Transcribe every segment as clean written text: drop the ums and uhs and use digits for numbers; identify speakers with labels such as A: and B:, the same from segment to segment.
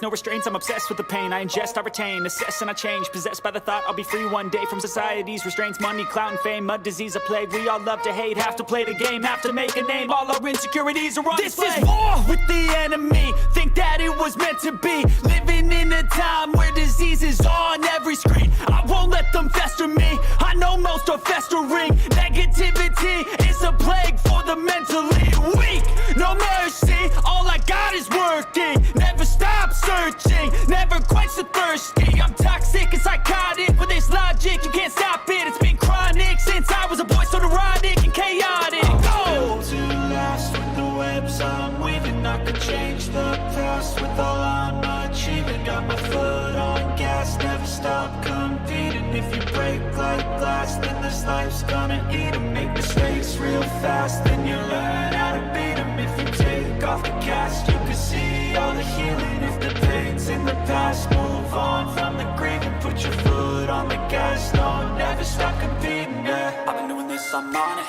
A: No restraints, I'm obsessed with the pain I ingest, I retain, assess and I change. Possessed by the thought I'll be free one day from society's restraints. Money, clout and fame, mud, disease, a plague. We all love to hate, have to play the game, have to make a name. All our insecurities are on display. This is war with the enemy, think that it was meant to be. Living in a time where disease is on every screen. I won't let them fester me, I know most are festering. Negativity is a plague for the mentally weak. No mercy, all I got is working. Never stop searching, never quench the thirsty. I'm toxic and psychotic, with this logic you can't stop it. It's been chronic since I was a boy, so neurotic and chaotic. Go!
B: To last with the webs I'm weaving, I could change the past with all I'm achieving. Got my foot on gas, never stop competing. If you break like glass, then this life's gonna eat 'em. Make mistakes real fast, then you learn how to beat 'em. If you take off the cast, you can see all the healing. If the pain's in the past, move on from the grave and put your foot on the gas. No, never stop competing, yeah. I've been doing this, I'm on it.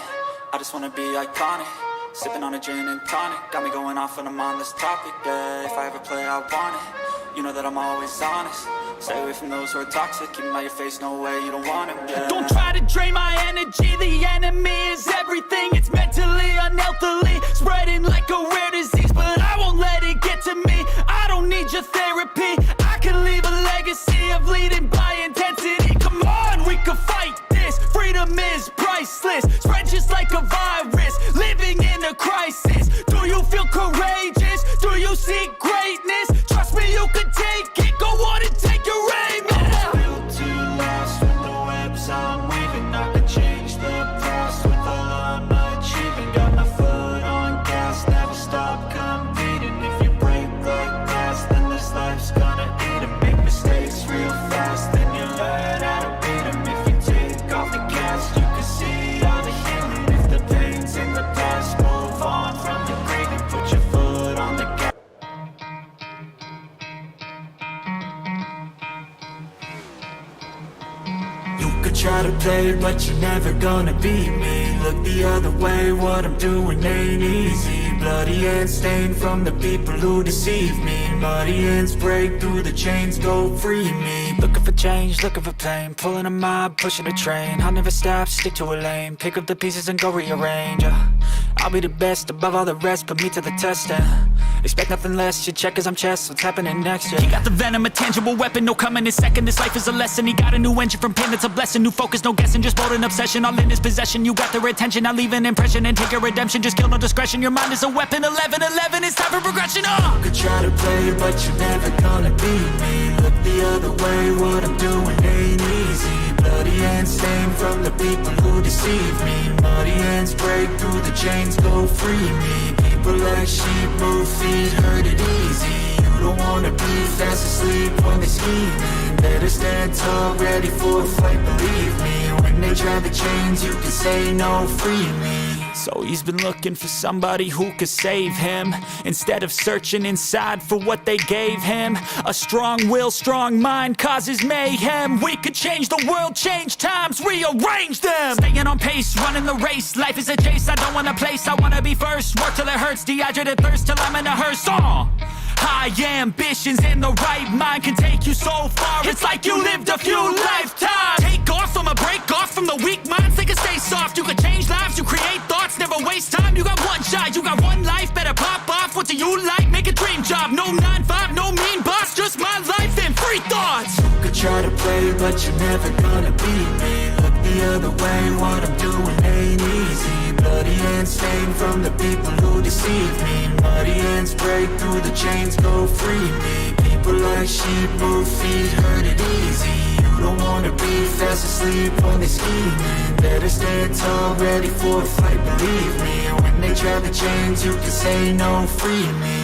B: I just wanna be iconic. Sipping on a gin and tonic, got me going off when I'm on this topic, yeah. If I ever play, I want it. You know that I'm always honest. Stay away from those who are toxic. Keep them out your face, no way, you don't want it, yeah.
A: Don't try to drain my energy. The enemy is everything. It's mentally, unhealthily, spreading like a rare disease. But I won't let it get to me. I don't need your therapy. I can leave a legacy of leading by intensity. Come on, we can fight this. Freedom is priceless. Spread just like a virus. Living in a crisis. Do you feel courageous? Do you seek greatness? Trust me, you can take it. Go on and take your aim. Yeah.
B: Built to last with the webs I'm weaving. I could change the past with all I'm achieving. Got my foot on gas, never stop competing. If you break like glass, then this life's gonna eat 'em. Make mistakes real fast, then you learn how to beat 'em. If you take off the cast, you can see all the healing. If the pain's in the past, move on from the grave and put your foot on the gas. You could try to play, but you're never gonna beat me. Look the other way, what I'm doing ain't easy. Bloody hands stained from the people who deceive me. Muddy hands break through the chains, go free me. Looking for change, looking for pain. Pulling a mob, pushing a train. I'll never stop, stick to a lane. Pick up the pieces and go rearrange. I'll be the best above all the rest, put me to the test and expect nothing less. Your check as I'm chess, what's happening next? Yeah.
A: He got the venom, a tangible weapon, no coming in second. This life is a lesson. He got a new engine from pain, that's a blessing. New focus, no guessing, just bold and obsession. All in his possession, you got their attention. I'll leave an impression and take your redemption. Just kill, no discretion. Your mind is a weapon. 11-11, it's time for progression.
B: You could try to play, but you're never gonna beat me. Look the other way, what I'm doing ain't easy. Bloody hands stained from the people who deceive me. Muddy hands break through the chains, go free me. People like sheep move feet, hurt it easy. You don't wanna be fast asleep when they're scheming. Better stand tall, ready for a fight, believe me. When they try the chains, you can say no, free me.
A: So he's been looking for somebody who could save him, instead of searching inside for what they gave him. A strong will, strong mind causes mayhem. We could change the world, change times, rearrange them. Staying on pace, running the race. Life is a chase, I don't want a place. I wanna be first, work till it hurts. Dehydrated thirst till I'm in a hearse. High ambitions and the right mind can take you so far. It's like you lived a few lifetimes. Take off from a break off from the weak minds. They can stay soft. You can change lives, you create thoughts. Never waste time. You got one shot, you got one life. Better pop off. What do you like? Make a dream job. No 9-5, no mean boss. Just my life and free thoughts.
B: You could try to play, but you're never gonna beat me. Look the other way, what I'm doing ain't easy. Bloody hands stained from the people who deceive me. Muddy hands break through the chains, go free me. People like sheep move feet, hurt it easy. You don't wanna be fast asleep when they're scheming. Better stand tall, ready for a fight, believe me. When they try the chains, you can say no, free me.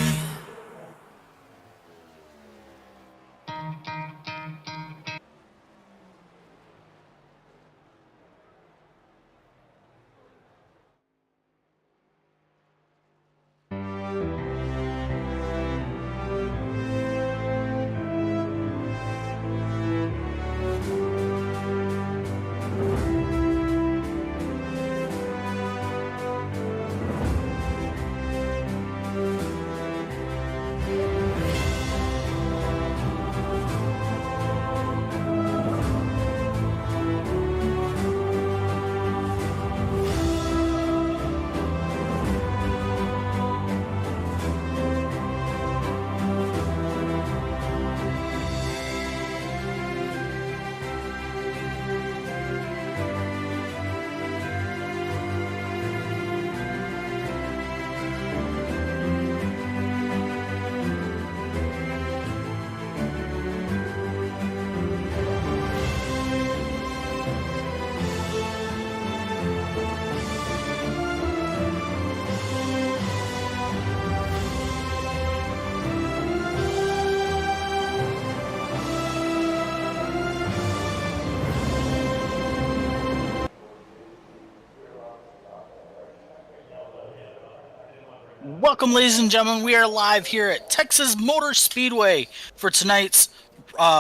C: Welcome, ladies and gentlemen. We are live here at Texas Motor Speedway for tonight's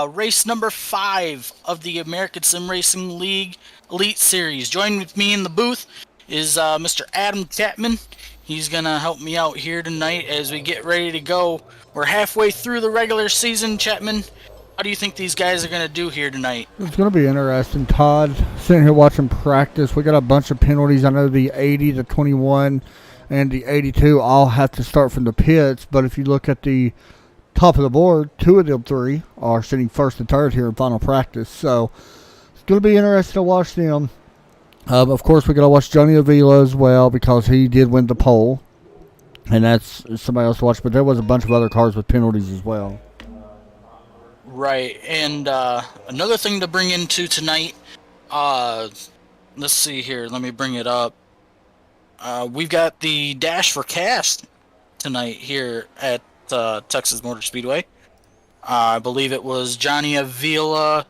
C: race number 5 of the American Sim Racing League Elite Series. Joining with me in the booth is Mr. Adam Chapman. He's going to help me out here tonight as we get ready to go. We're halfway through the regular season. Chapman, how do you think these guys are going to do here tonight?
D: It's going to be interesting. Todd, sitting here watching practice. We got a bunch of penalties. I know the 80, the 21, and the 82 all have to start from the pits. But if you look at the top of the board, 2 of them 3 are sitting first and third here in final practice. So it's going to be interesting to watch them. Of course, we got to watch Johnny Avila as well because he did win the pole. And that's somebody else to watch. But there was a bunch of other cars with penalties as well.
C: Right, and another thing to bring into tonight, let's see here, let me bring it up. We've got the Dash for Cash tonight here at Texas Motor Speedway. I believe it was Johnny Avila,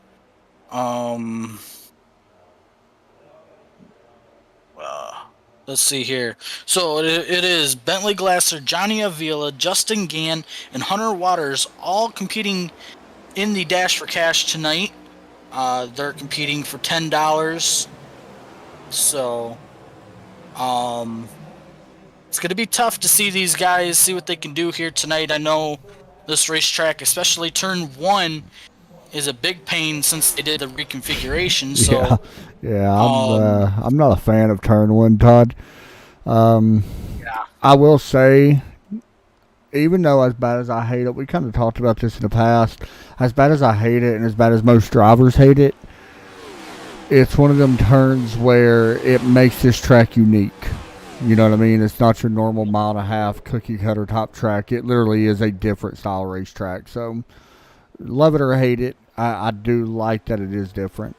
C: let's see here. So it is Bentley Glasser, Johnny Avila, Justin Gann, and Hunter Waters all competing in the Dash for Cash tonight. They're competing for $10. So, it's going to be tough to see these guys, see what they can do here tonight. I know this racetrack, especially turn 1, is a big pain since they did the reconfiguration. So,
D: I'm not a fan of turn 1, Todd. I will say, even though as bad as I hate it, we kind of talked about this in the past, as bad as I hate it and as bad as most drivers hate it, it's one of them turns where it makes this track unique. You know what I mean? It's not your normal mile-and-a-half cookie-cutter top track. It literally is a different style racetrack. So, love it or hate it, I do like that it is different.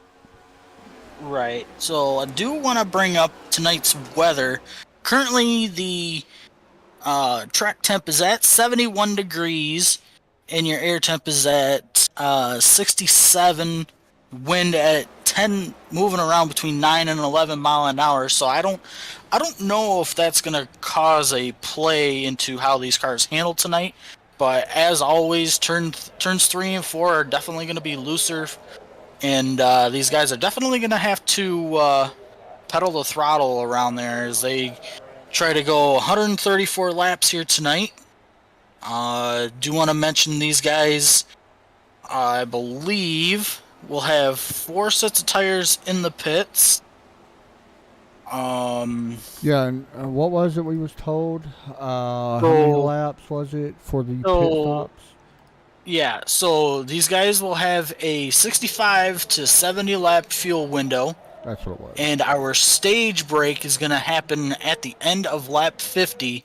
C: Right. So, I do want to bring up tonight's weather. Currently, the track temp is at 71 degrees, and your air temp is at 67, wind at 10, moving around between 9 and 11 mile an hour. So I don't know if that's going to cause a play into how these cars handle tonight. But as always, turns 3 and 4 are definitely going to be looser, and these guys are definitely going to have to pedal the throttle around there as they try to go 134 laps here tonight. Do want to mention these guys, I believe, will have 4 sets of tires in the pits.
D: Yeah, and what was it we was told? How many laps was it for the pit stops?
C: Yeah, so these guys will have a 65 to 70 lap fuel window.
D: That's what it was.
C: And our stage break is going to happen at the end of lap 50.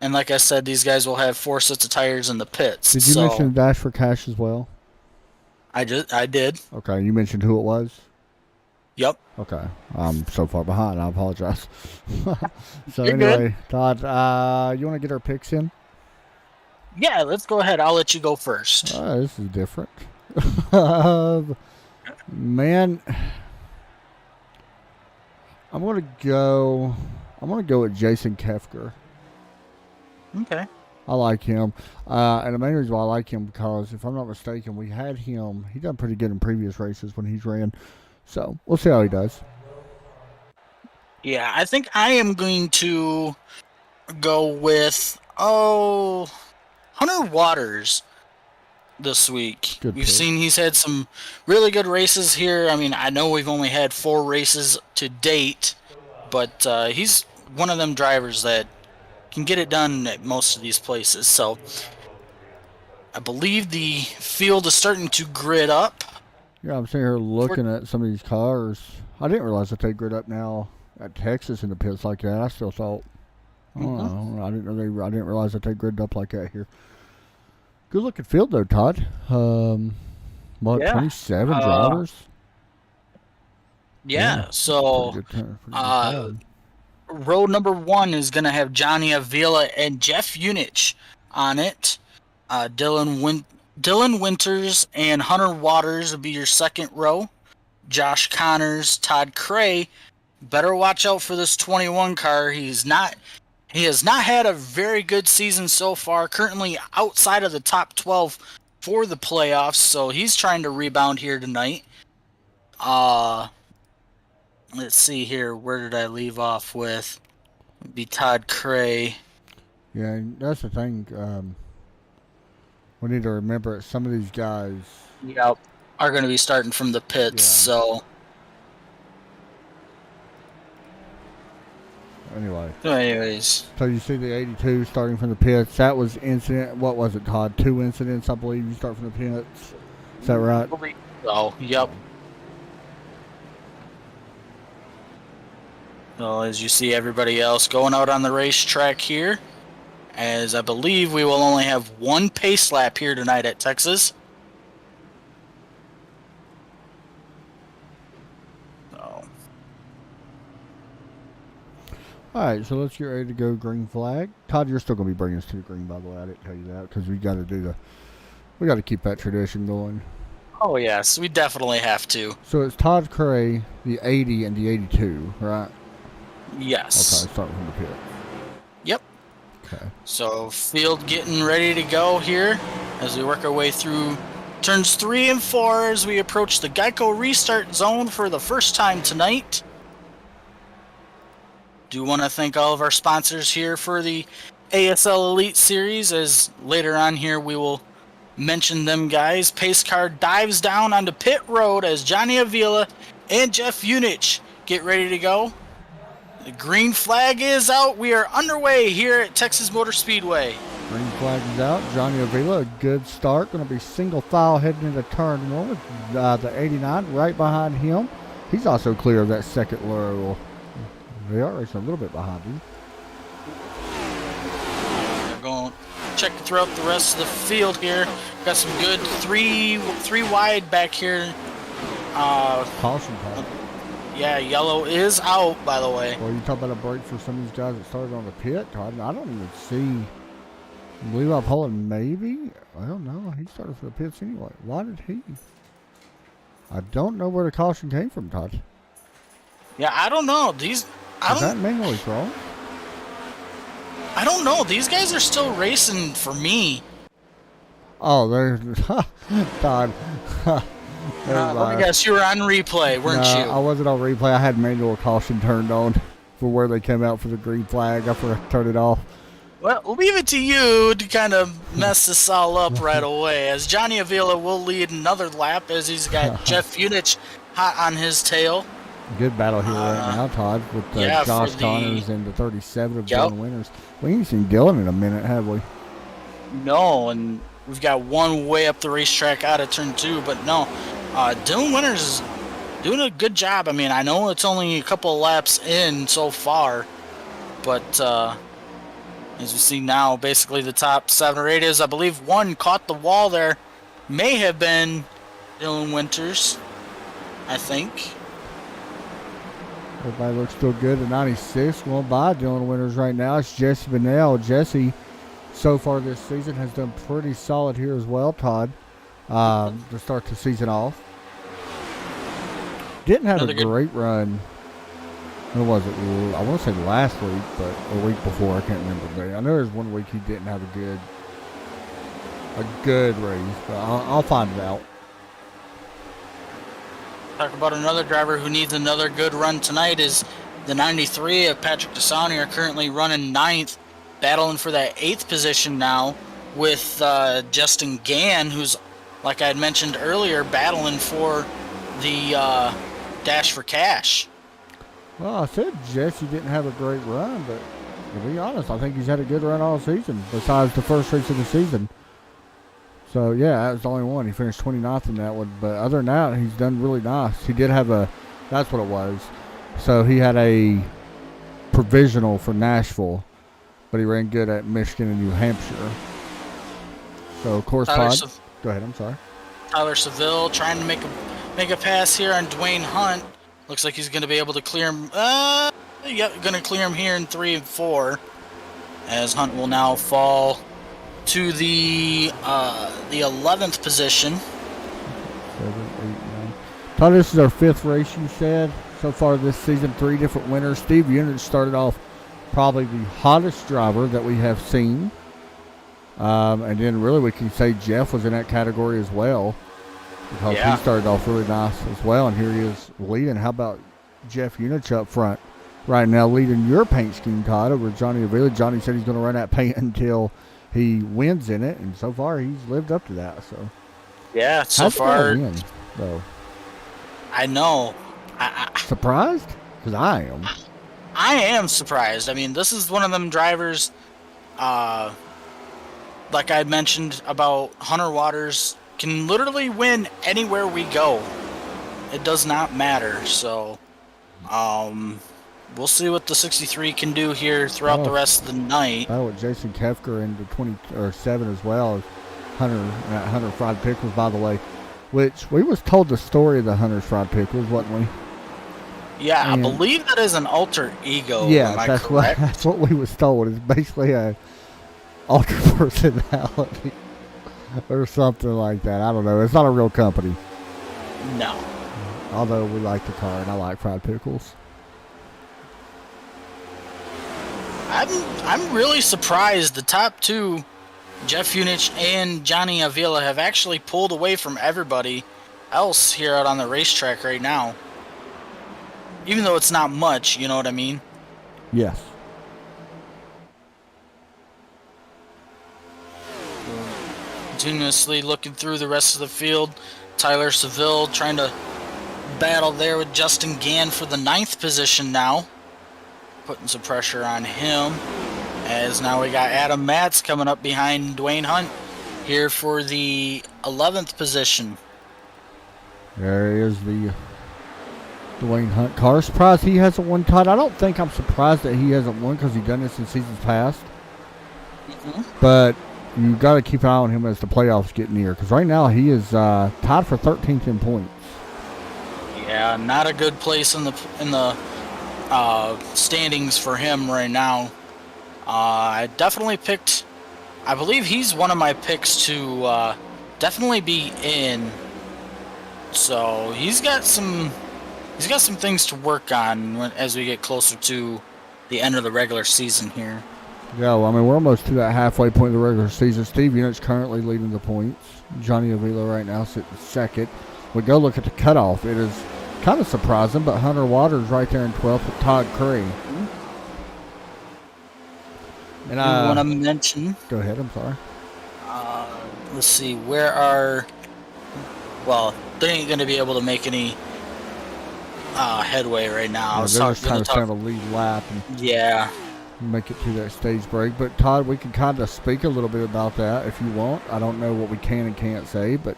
C: And like I said, these guys will have 4 sets of tires in the pits.
D: Did you mention Dash for Cash as well?
C: I did.
D: Okay, you mentioned who it was?
C: Yep.
D: Okay, I'm so far behind. I apologize. So
C: You're
D: anyway,
C: good.
D: Todd, you want to get our picks in?
C: Yeah, let's go ahead. I'll let you go first.
D: This is different. Man, I'm gonna go with Jason Kefker.
C: Okay.
D: I like him, and the main reason why I like him because if I'm not mistaken, we had him. He done pretty good in previous races when he's ran. So we'll see how he does.
C: Yeah, I think I am going to go with Hunter Waters this week.
D: Good
C: We've
D: pick.
C: seen he's had some really good races here. I mean, I know we've only had 4 races to date, but he's one of them drivers that can get it done at most of these places. So I believe the field is starting to grid up.
D: Yeah, I'm sitting here looking at some of these cars. I didn't realize that they grid up now at Texas in the pits like that. I still thought, I don't know. I didn't realize that they grid up like that here. Good looking field though, Todd. What,
C: Yeah.
D: 27 drivers?
C: Yeah, so
D: Pretty good time.
C: row number 1 is going to have Johnny Avila and Jeff Unich on it. Dylan Winters and Hunter Waters will be your second row. Josh Connors, Todd Cray. Better watch out for this 21 car. He's not He has not had a very good season so far, currently outside of the top 12 for the playoffs, so he's trying to rebound here tonight. Let's see here. Where did I leave off with? It'd be Todd Cray.
D: Yeah, and that's the thing. We need to remember some of these guys.
C: Yep. Are going to be starting from the pits,
D: Yeah.
C: so...
D: Anyway.
C: Anyways.
D: So you see the 82 starting from the pits. That was incident. What was it, Todd? 2 incidents, I believe. You start from the pits. Is that right?
C: Oh, yep. Well, as you see everybody else going out on the racetrack here, as I believe we will only have one pace lap here tonight at Texas. So.
D: All right, so let's get ready to go green flag. Todd, you're still going to be bringing us to the green, by the way. I didn't tell you that because we got to keep that tradition going.
C: Oh, yes, we definitely have to.
D: So it's Todd Cray, the 80 and the 82, right?
C: Yes.
D: Okay, starting from the pit.
C: Yep.
D: Okay.
C: So field getting ready to go here as we work our way through turns 3 and 4 as we approach the Geico restart zone for the first time tonight. Do want to thank all of our sponsors here for the ASL Elite Series, as later on here we will mention them guys. Pace car dives down onto pit road as Johnny Avila and Jeff Unich get ready to go. The green flag is out. We are underway here at Texas Motor Speedway.
D: Green flag is out. Johnny Avila, a good start. Going to be single file heading into turn 1 with the 89 right behind him. He's also clear of that second row. They are racing a little bit behind him.
C: They're going to check throughout the rest of the field here. Got some good three wide back here.
D: Caution, Todd.
C: Yeah, yellow is out, by the way.
D: Well, you talk about a break for some of these guys that started on the pit, Todd. I don't even see Levi Poland, maybe? Well, no, he started for the pits anyway. Why did he? I don't know where the caution came from, Todd.
C: Yeah, I don't know.
D: Is that manually wrong?
C: I don't know. These guys are still racing for me.
D: Oh, there's Todd.
C: Let me guess, you were on replay, weren't you?
D: I wasn't on replay. I had manual caution turned on for where they came out for the green flag. I forgot to turn it off.
C: Well, leave it to you to kind of mess this all up right away, as Johnny Avila will lead another lap as he's got Jeff Unich hot on his tail.
D: Good battle here right now, Todd, with Josh Connors and the 37 of Dylan Winters. We ain't seen Dylan in a minute, have we?
C: No, and we've got one way up the racetrack out of turn 2, but no. Dylan Winters is doing a good job. I mean, I know it's only a couple of laps in so far, but as you see now, basically the top 7 or 8 is, I believe one caught the wall there. May have been Dylan Winters, I think.
D: Everybody looks still good at 96. Going by Dylan Winters right now. It's Jesse Bennell. Jesse, so far this season, has done pretty solid here as well, Todd, to start the season off. Didn't have a great run. When was it? I want to say last week, but a week before. I can't remember. But I know there's one week he didn't have a good race. But I'll find it out.
C: Talk about another driver who needs another good run tonight is the 93 of Patrick Dasani, are currently running 9th, battling for that 8th position now with Justin Gann, who's, like I had mentioned earlier, battling for the Dash for Cash.
D: Well, I said Jesse didn't have a great run, but to be honest, I think he's had a good run all season, besides the first race of the season. So, yeah, that was the only one. He finished 29th in that one. But other than that, he's done really nice. He did have that's what it was. So, he had a provisional for Nashville, but he ran good at Michigan and New Hampshire. So, of course, Todd. Go ahead, I'm sorry.
C: Tyler Seville trying to make a pass here on Dwayne Hunt. Looks like he's going to be able to clear him. Going to clear him here in 3 and 4, as Hunt will now fall to the 11th position.
D: 7, 8, 9. Todd, this is our 5th race, you said, so far this season. 3 different winners. Steve Unich started off probably the hottest driver that we have seen. And then really we can say Jeff was in that category as well, because he started off really nice as well, and here he is leading. How about Jeff Unich up front right now leading your paint scheme, Todd, over Johnny Avila? Johnny said he's going to run that paint until he wins in it, and so far he's lived up to that. So
C: yeah, so
D: how's
C: far
D: it win, though?
C: I know.
D: Surprised? Because I am.
C: I am surprised. I mean, this is one of them drivers, like I mentioned about Hunter Waters, can literally win anywhere we go. It does not matter. So, we'll see what the 63 can do here throughout the rest of the night.
D: Oh, with Jason Kefker in the 27 as well as Hunter Fried Pickles, by the way, which we was told the story of the Hunter's Fried Pickles, wasn't we?
C: Yeah,
D: And
C: I believe that is an alter ego.
D: yeah,
C: am I
D: that's
C: correct?
D: that's what we was told. It's basically a alter personality or something like that. I don't know. It's not a real company.
C: No.
D: Although we like the car and I like Fried Pickles.
C: I'm really surprised the top two, Jeff Unich and Johnny Avila, have actually pulled away from everybody else here out on the racetrack right now. Even though it's not much, you know what I mean?
D: Yes.
C: Continuously looking through the rest of the field. Tyler Seville trying to battle there with Justin Gann for the 9th position now. Putting some pressure on him. As now we got Adam Matz coming up behind Dwayne Hunt here for the 11th position.
D: There is the Dwayne Hunt car. Surprised he hasn't won, Todd. I don't think I'm surprised that he hasn't won because he's done this in seasons past. But you got to keep an eye on him as the playoffs get near, because right now he is tied for 13th in points.
C: Yeah, not a good place in the standings for him right now. I definitely picked. I believe he's one of my picks to definitely be in. So he's got some things to work on as we get closer to the end of the regular season here.
D: Yeah, well, I mean, we're almost to that halfway point of the regular season. Steve Unit's currently leading the points. Johnny Avila right now sitting second. We go look at the cutoff. It is kind of surprising, but Hunter Waters right there in 12th with Todd Cray. And
C: I want to mention.
D: Go ahead. I'm sorry.
C: Let's see. Where are? Well, they ain't going to be able to make any headway right now.
D: Yeah, they're just kind of lead lap and
C: yeah,
D: make it to that stage break. But Todd, we can kind of speak a little bit about that if you want. I don't know what we can and can't say, but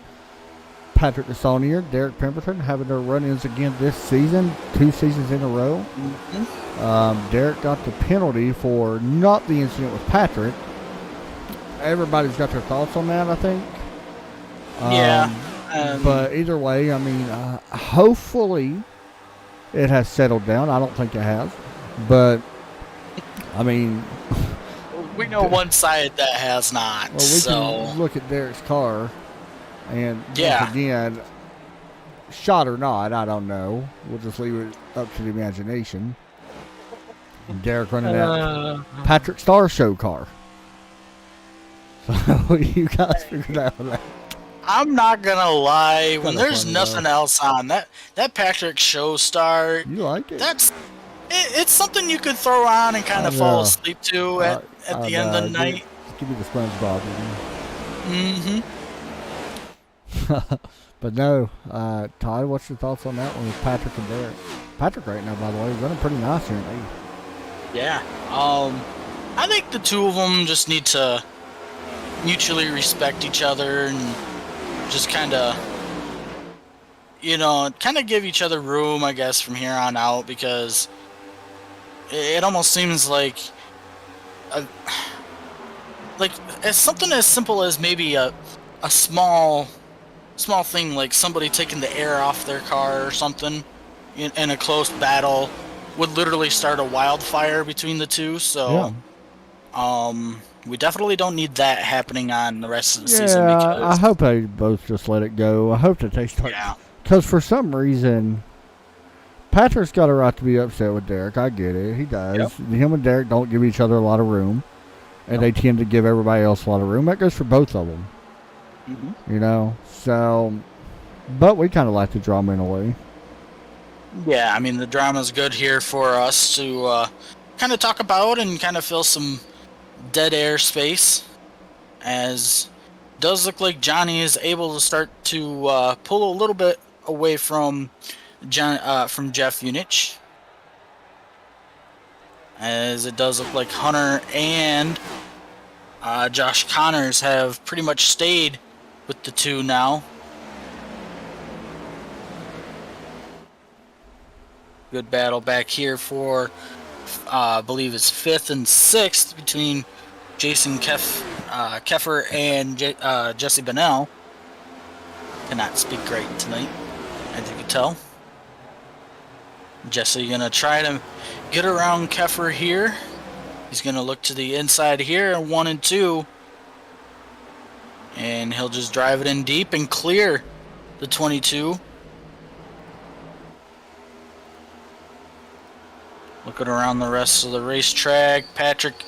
D: Patrick Desaulnier, Derek Pemberton having their run-ins again this season, 2 seasons in a row. Derek got the penalty for not the incident with Patrick. Everybody's got their thoughts on that, I think. But either way, I mean, hopefully it has settled down. I don't think it has. But, I mean...
C: we know one side that has not.
D: Well, we can look at Derek's car. And once again, shot or not, I don't know. We'll just leave it up to the imagination. And Derek running that Patrick Star Show car. So you guys figured out that.
C: I'm not gonna lie, when there's nothing else on, that Patrick Show Star,
D: you like it?
C: It's something you could throw on and kind of fall asleep to at the end of the night.
D: Give me the SpongeBob.
C: Mm-hmm.
D: But no, Todd, what's your thoughts on that one with Patrick and Derek? Patrick right now, by the way, is running pretty nice here in 8th.
C: Yeah. I think the two of them just need to mutually respect each other and just kind of, give each other room, I guess, from here on out, because it almost seems like as something as simple as maybe a small thing, like somebody taking the air off their car or something in a close battle would literally start a wildfire between the two. So, we definitely don't need that happening on the rest of the season. Because
D: I hope they both just let it go. I hope that they start.
C: Yeah.
D: Because for some reason, Patrick's got a right to be upset with Derek. I get it. He does. Him and Derek don't give each other a lot of room, and they tend to give everybody else a lot of room. That goes for both of them.
C: Mm-hmm.
D: You know, so, but we kind of like the drama in a way.
C: Yeah, I mean, the drama's good here for us to kind of talk about and kind of fill some dead air space, as it does look like Johnny is able to start to pull a little bit away from Jeff Unich, as it does look like Hunter and Josh Connors have pretty much stayed with the two now. Good battle back here for, I believe it's 5th and 6th between Jason Keffer and Jesse Bennell. Cannot speak great tonight, as you can tell. Jesse gonna try to get around Keffer here. He's gonna look to the inside here, 1 and 2. And he'll just drive it in deep and clear the 22. Looking around the rest of the racetrack, Patrick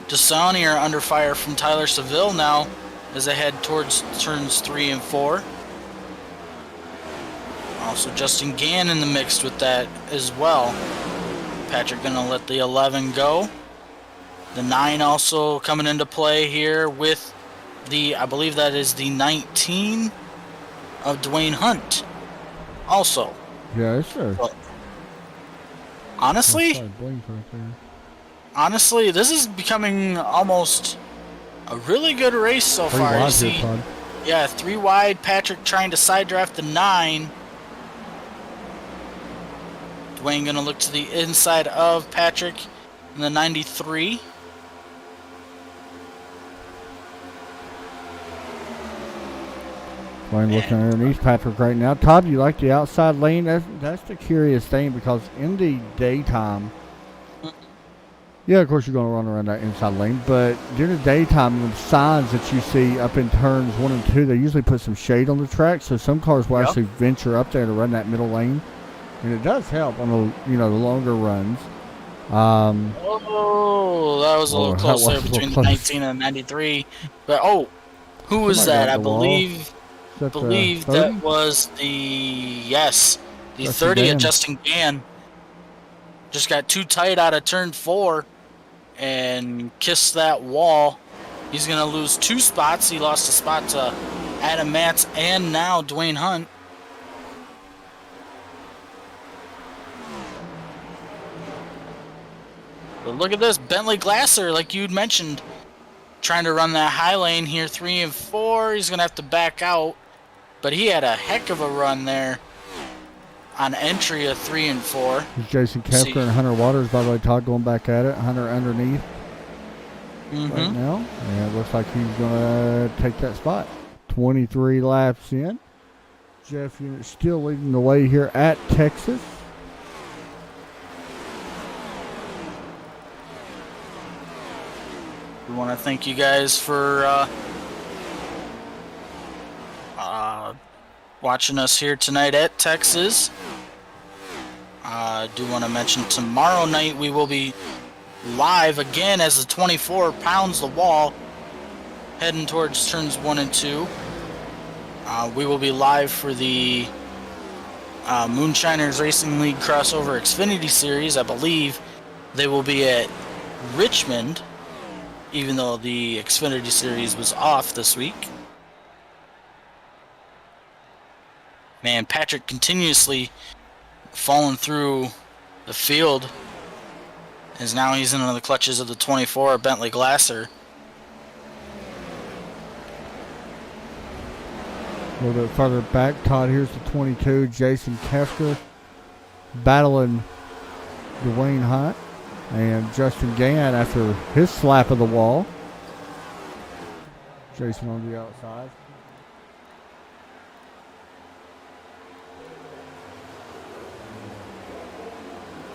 C: Dasani are under fire from Tyler Seville now as they head towards turns 3 and 4. Also Justin Gann in the mix with that as well. Patrick gonna let the 11 go. The 9 also coming into play here with I believe that is the 19 of Dwayne Hunt. Also.
D: Yeah, sure.
C: Well, honestly, this is becoming almost a really good race so far. You see, yeah, 3 wide. Patrick trying to side draft the 9. Dwayne gonna look to the inside of Patrick in the 93.
D: Dwayne looking underneath Patrick right now. Todd, do you like the outside lane? That's the curious thing, because in the daytime, yeah, of course you're going to run around that inside lane, but during the daytime, the signs that you see up in turns 1 and 2, they usually put some shade on the track, so some cars will actually venture up there to run that middle lane, and it does help on the the longer runs.
C: That was a little close there between the 19 and the 93. But who was that? I believe that was the 30 of Justin Gann. Just got too tight out of turn 4 and kissed that wall. He's going to lose 2 spots. He lost a spot to Adam Matz and now Dwayne Hunt. But look at this, Bentley Glasser, like you'd mentioned, trying to run that high lane here, 3 and 4. He's going to have to back out. But he had a heck of a run there on entry of 3 and 4.
D: Jason Kefker and Hunter Waters, by the way, Todd going back at it. Hunter underneath right now. And it looks like he's going to take that spot. 23 laps in. Jeff Unich still leading the way here at Texas.
C: We want to thank you guys for watching us here tonight at Texas. I do want to mention tomorrow night we will be live again as the 24 pounds the wall, heading towards turns 1 and 2. We will be live for the Moonshiners Racing League Crossover Xfinity Series. I believe they will be at Richmond, even though the Xfinity Series was off this week. Man, Patrick continuously falling through the field, as now he's into the clutches of the 24, Bentley Glasser.
D: A little bit further back, Todd, here's the 22, Jason Kefker battling Dwayne Hunt and Justin Gann after his slap of the wall. Jason on the outside.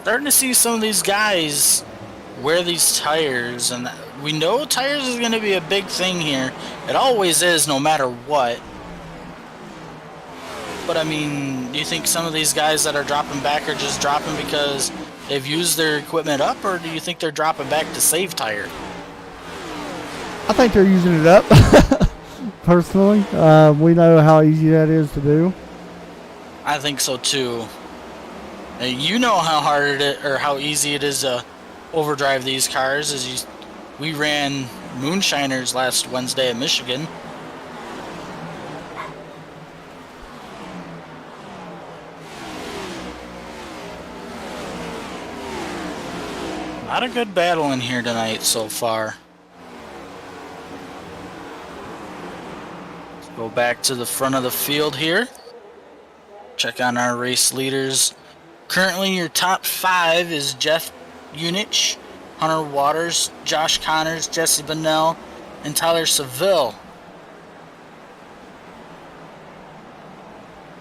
C: Starting to see some of these guys wear these tires, and we know tires is going to be a big thing here. It always is, no matter what. but I mean, do you think some of these guys that are dropping back are just dropping because they've used their equipment up, or do you think they're dropping back to save tire?
D: I think they're using it up. Personally, we know how easy that is to do.
C: I think so too. You know how hard it is, or how easy it is to overdrive these cars. We ran Moonshiners last Wednesday in Michigan. Not a good battle in here tonight so far. Let's go back to the front of the field here. Check on our race leaders. Currently, your top 5 is Jeff Unich, Hunter Waters, Josh Connors, Jesse Bennell, and Tyler Seville.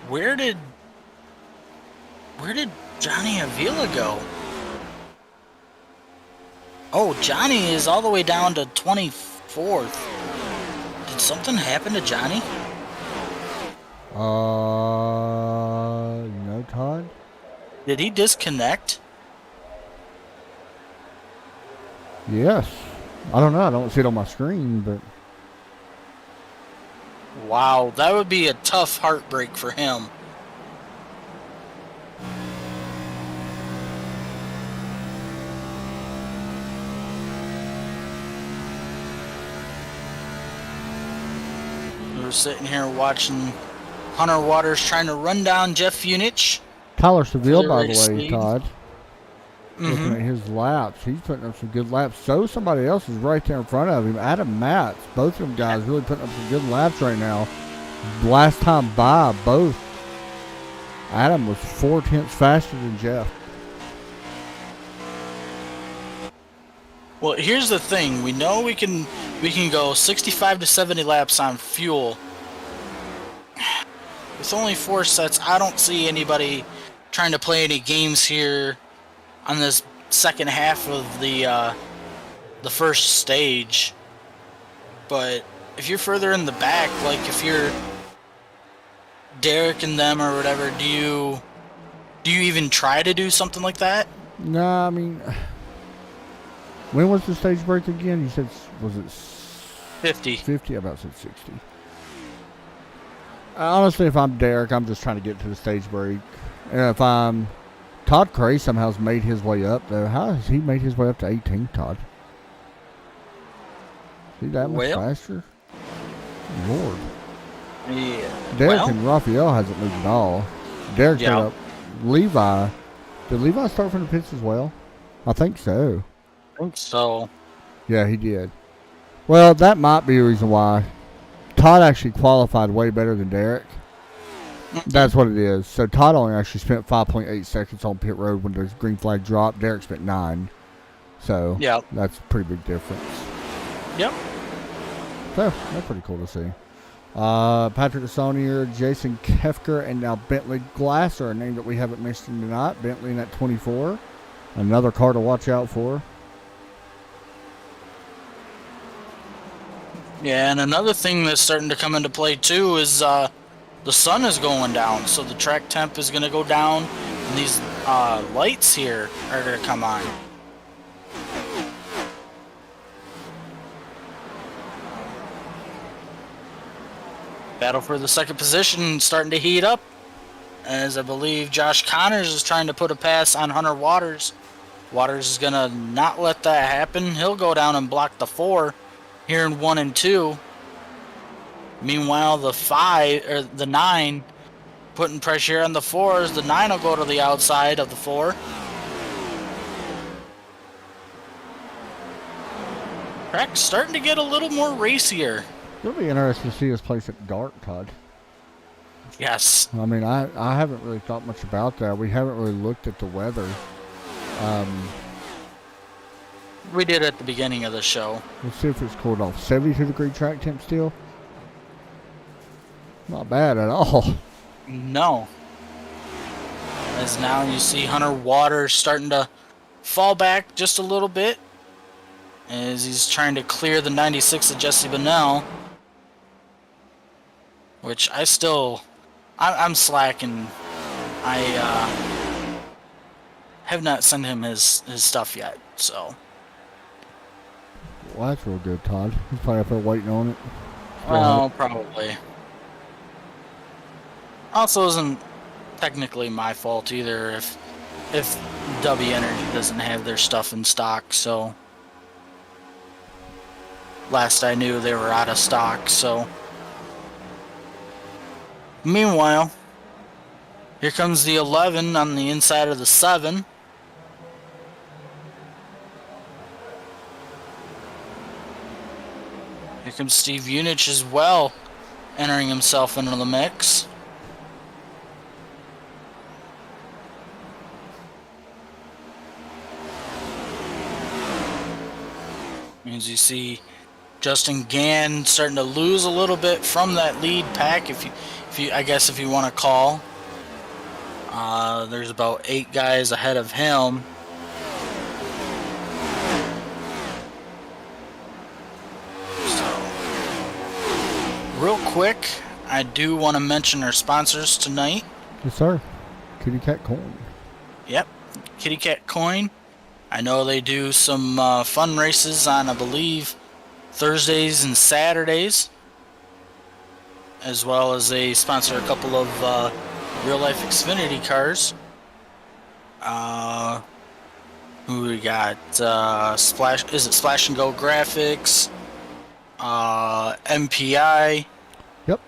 C: Where did Johnny Avila go? Oh, Johnny is all the way down to 24th. Did something happen to Johnny?
D: No, Todd?
C: Did he disconnect?
D: Yes. I don't know. I don't see it on my screen, but...
C: Wow, that would be a tough heartbreak for him. We're sitting here watching Hunter Waters trying to run down Jeff Unich.
D: Tyler Seville,
C: For the
D: by the
C: race
D: way,
C: lead.
D: Todd. Looking at his laps, he's putting up some good laps. So somebody else is right there in front of him. Adam Matz. Both of them guys really putting up some good laps right now. Last time by, both. Adam was 4/10 faster than Jeff.
C: Well, here's the thing. We know we can go 65 to 70 laps on fuel. With only 4 sets, I don't see anybody trying to play any games here on this second half of the first stage. But if you're further in the back, like if you're Derek and them or whatever, do you even try to do something like that?
D: No, I mean, when was the stage break again? You said, was it
C: 50.
D: 50? I about said 60. Honestly, if I'm Derek, I'm just trying to get to the stage break. And if I'm Todd Cray, somehow's made his way up, though. How has he made his way up to 18, Todd? Is he that much faster? Lord.
C: Yeah.
D: Derek and Raphael hasn't moved at all. Derek got up. Levi. Did Levi start from the pits as well? I think so.
C: I think so.
D: Yeah, he did. Well, that might be a reason why. Todd actually qualified way better than Derek. That's what it is. So Todd only actually spent 5.8 seconds on pit road when the green flag dropped. Derek spent 9. So that's a pretty big difference.
C: Yep.
D: So that's pretty cool to see. Patrick Saunier, Jason Kefker, and now Bentley Glasser, a name that we haven't mentioned tonight. Bentley in at 24. Another car to watch out for.
C: Yeah, and another thing that's starting to come into play too is the sun is going down, so the track temp is going to go down, and these lights here are going to come on. Battle for the second position starting to heat up, as I believe Josh Connors is trying to put a pass on Hunter Waters. Waters is going to not let that happen. He'll go down and block the 4 here in 1 and 2. Meanwhile, the 9 putting pressure on the 4s. The 9 will go to the outside of the 4. Track's starting to get a little more racier.
D: It'll be interesting to see this place at dark, Todd.
C: Yes.
D: I mean, I haven't really thought much about that. We haven't really looked at the weather.
C: We did at the beginning of the show.
D: Let's see if it's cooled off. 72-degree track temp still. Not bad at all.
C: No. As now you see Hunter Waters starting to fall back just a little bit as he's trying to clear the 96 of Jesse Bennell, which I still I'm slacking. I have not sent him his stuff yet, so.
D: Well, that's real good, Todd. He's probably up there waiting on it.
C: Well, probably. Also, isn't technically my fault either if W Energy doesn't have their stuff in stock. So last I knew, they were out of stock. So meanwhile, here comes the 11 on the inside of the 7. Here comes Steve Unich as well, entering himself into the mix. As you see, Justin Gann starting to lose a little bit from that lead pack, if you want to call. There's about 8 guys ahead of him. Real quick, I do want to mention our sponsors tonight.
D: Yes, sir. Kitty Cat Coin.
C: Yep, Kitty Cat Coin. I know they do some fun races on, I believe, Thursdays and Saturdays, as well as they sponsor a couple of real-life Xfinity cars. Who we got? Splash and Go Graphics? MPI.
D: Yep.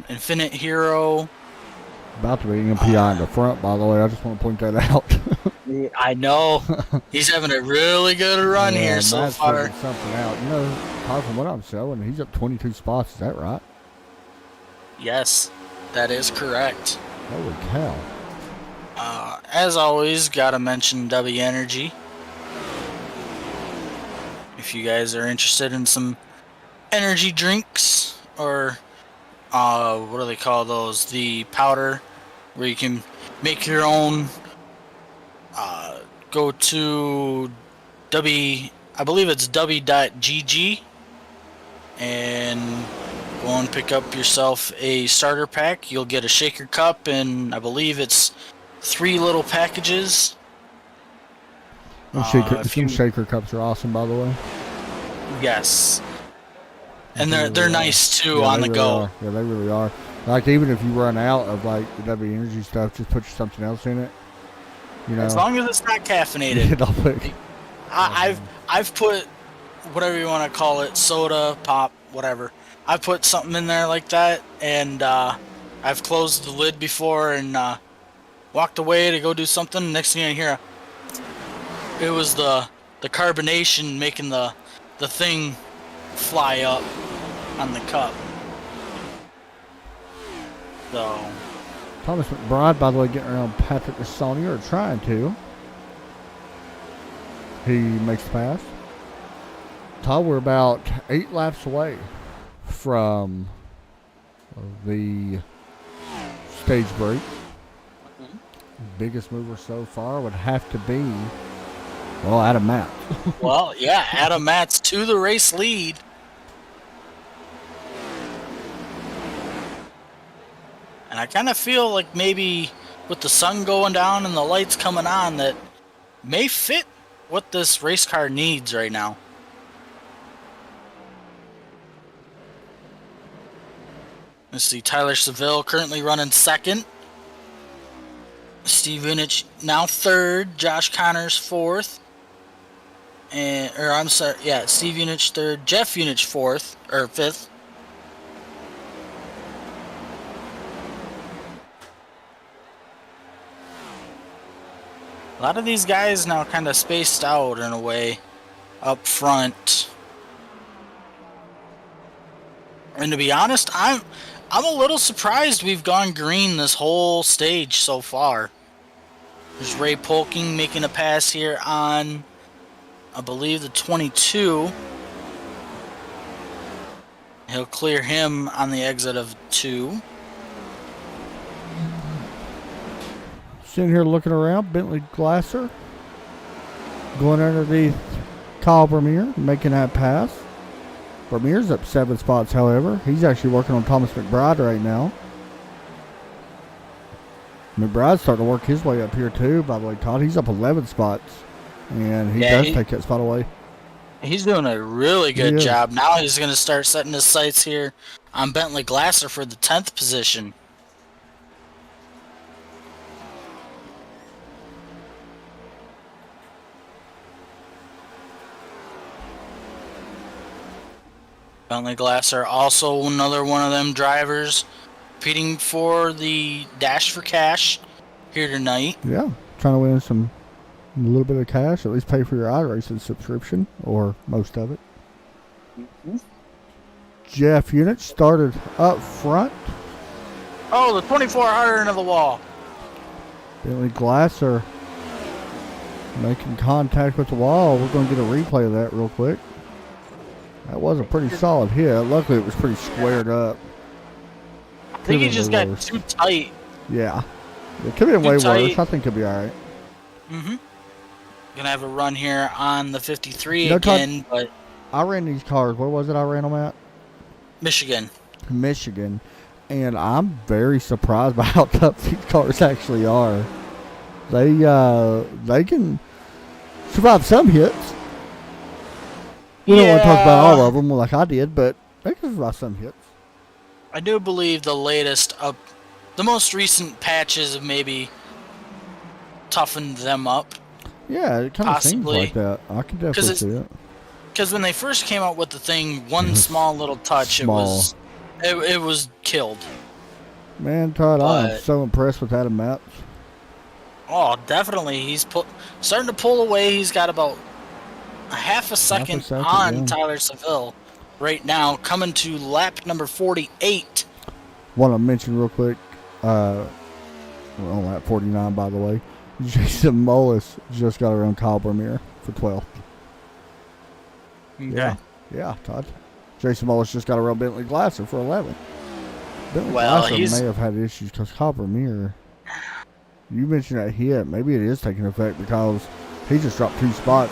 C: Infinite Hero.
D: About to be MPI in the front, by the way. I just want to point that out.
C: I know. He's having a really good run here so
D: Matt's
C: far.
D: figuring something out. You know, apart from what I'm showing, he's up 22 spots. Is that right?
C: Yes, that is correct.
D: Holy cow.
C: As always, gotta mention W Energy. If you guys are interested in some energy drinks, or what do they call those? The powder, where you can make your own. Go to I believe it's w.gg, and go and pick up yourself a starter pack. You'll get a shaker cup, and I believe it's 3 little packages.
D: Some shaker cups are awesome, by the way.
C: Yes. And they're nice too,
D: Yeah,
C: on
D: they
C: the
D: really
C: go.
D: are. Yeah, they really are. Like, even if you run out of like the W Energy stuff, just put something else in it. You know,
C: As long as it's not caffeinated.
D: I'll put-
C: I've put whatever you want to call it, soda, pop, whatever. I put something in there like that, and I've closed the lid before and walked away to go do something. Next thing I hear, it was the carbonation making the thing fly up on the cup. So
D: Thomas McBride, by the way, getting around Patrick Estonia, or trying to. He makes the pass. Todd, we're about 8 laps away from the stage break. Biggest mover so far would have to be, well, Adam Matt.
C: well, yeah, Adam Matz to the race lead. And I kind of feel like maybe with the sun going down and the lights coming on, that may fit what this race car needs right now. Let's see, Tyler Seville currently running second. Steve Unich now third. Josh Connors fourth. Steve Unich third. Jeff Unich fourth, or fifth. A lot of these guys now kind of spaced out in a way up front. And to be honest, I'm a little surprised we've gone green this whole stage so far. There's Ray Polking making a pass here on, I believe, the 22. He'll clear him on the exit of 2.
D: Sitting here looking around, Bentley Glasser going underneath Kyle Vermeer, making that pass. Vermeer's up 7 spots, however. He's actually working on Thomas McBride right now. McBride's starting to work his way up here too, by the way, Todd. He's up 11 spots, and he
C: Yeah,
D: does take that spot away.
C: He's doing a really good
D: is.
C: job. Now he's going to start setting his sights here on Bentley Glasser for the 10th position. Bentley Glasser, also another one of them drivers competing for the Dash for Cash here tonight.
D: Yeah, trying to win a little bit of cash, at least pay for your iRacing subscription, or most of it. Jeff Unich started up front.
C: Oh, the 2400 into the wall.
D: Bentley Glasser making contact with the wall. We're going to get a replay of that real quick. That was a pretty solid hit. Luckily, it was pretty squared up.
C: I think he
D: Could've
C: just
D: been
C: got
D: worse.
C: too tight.
D: Yeah. It could have been way
C: tight.
D: worse. I think it'll be all right.
C: Mm-hmm. Gonna have a run here on the 53
D: No, Todd-
C: again, but
D: I ran these cars. Where was it I ran them at?
C: Michigan.
D: Michigan. And I'm very surprised by how tough these cars actually are. They can survive some hits. We don't want to talk about all of them like I did, but they can survive some hits.
C: I do believe the most recent patches have maybe toughened them up.
D: Yeah, it kind of seems
C: Possibly.
D: like that. I can definitely see it.
C: Because when they first came out with the thing, one small little touch,
D: Small.
C: it was killed.
D: Man, Todd, I'm
C: But-
D: so impressed with Adam Matz.
C: Oh, definitely. He's starting to pull away. He's got about a half a second on
D: yeah.
C: Tyler Seville right now, coming to lap number 48.
D: Want to mention real quick, we're on lap 49, by the way. Jason Mullis just got around Kyle Vermeer for 12th.
C: Okay.
D: Yeah, Todd. Jason Mullis just got around Bentley Glasser for 11. Bentley
C: Well,
D: Glasser
C: he's-
D: may have had issues because Kyle Vermeer, you mentioned that hit. Maybe it is taking effect because he just dropped 2 spots.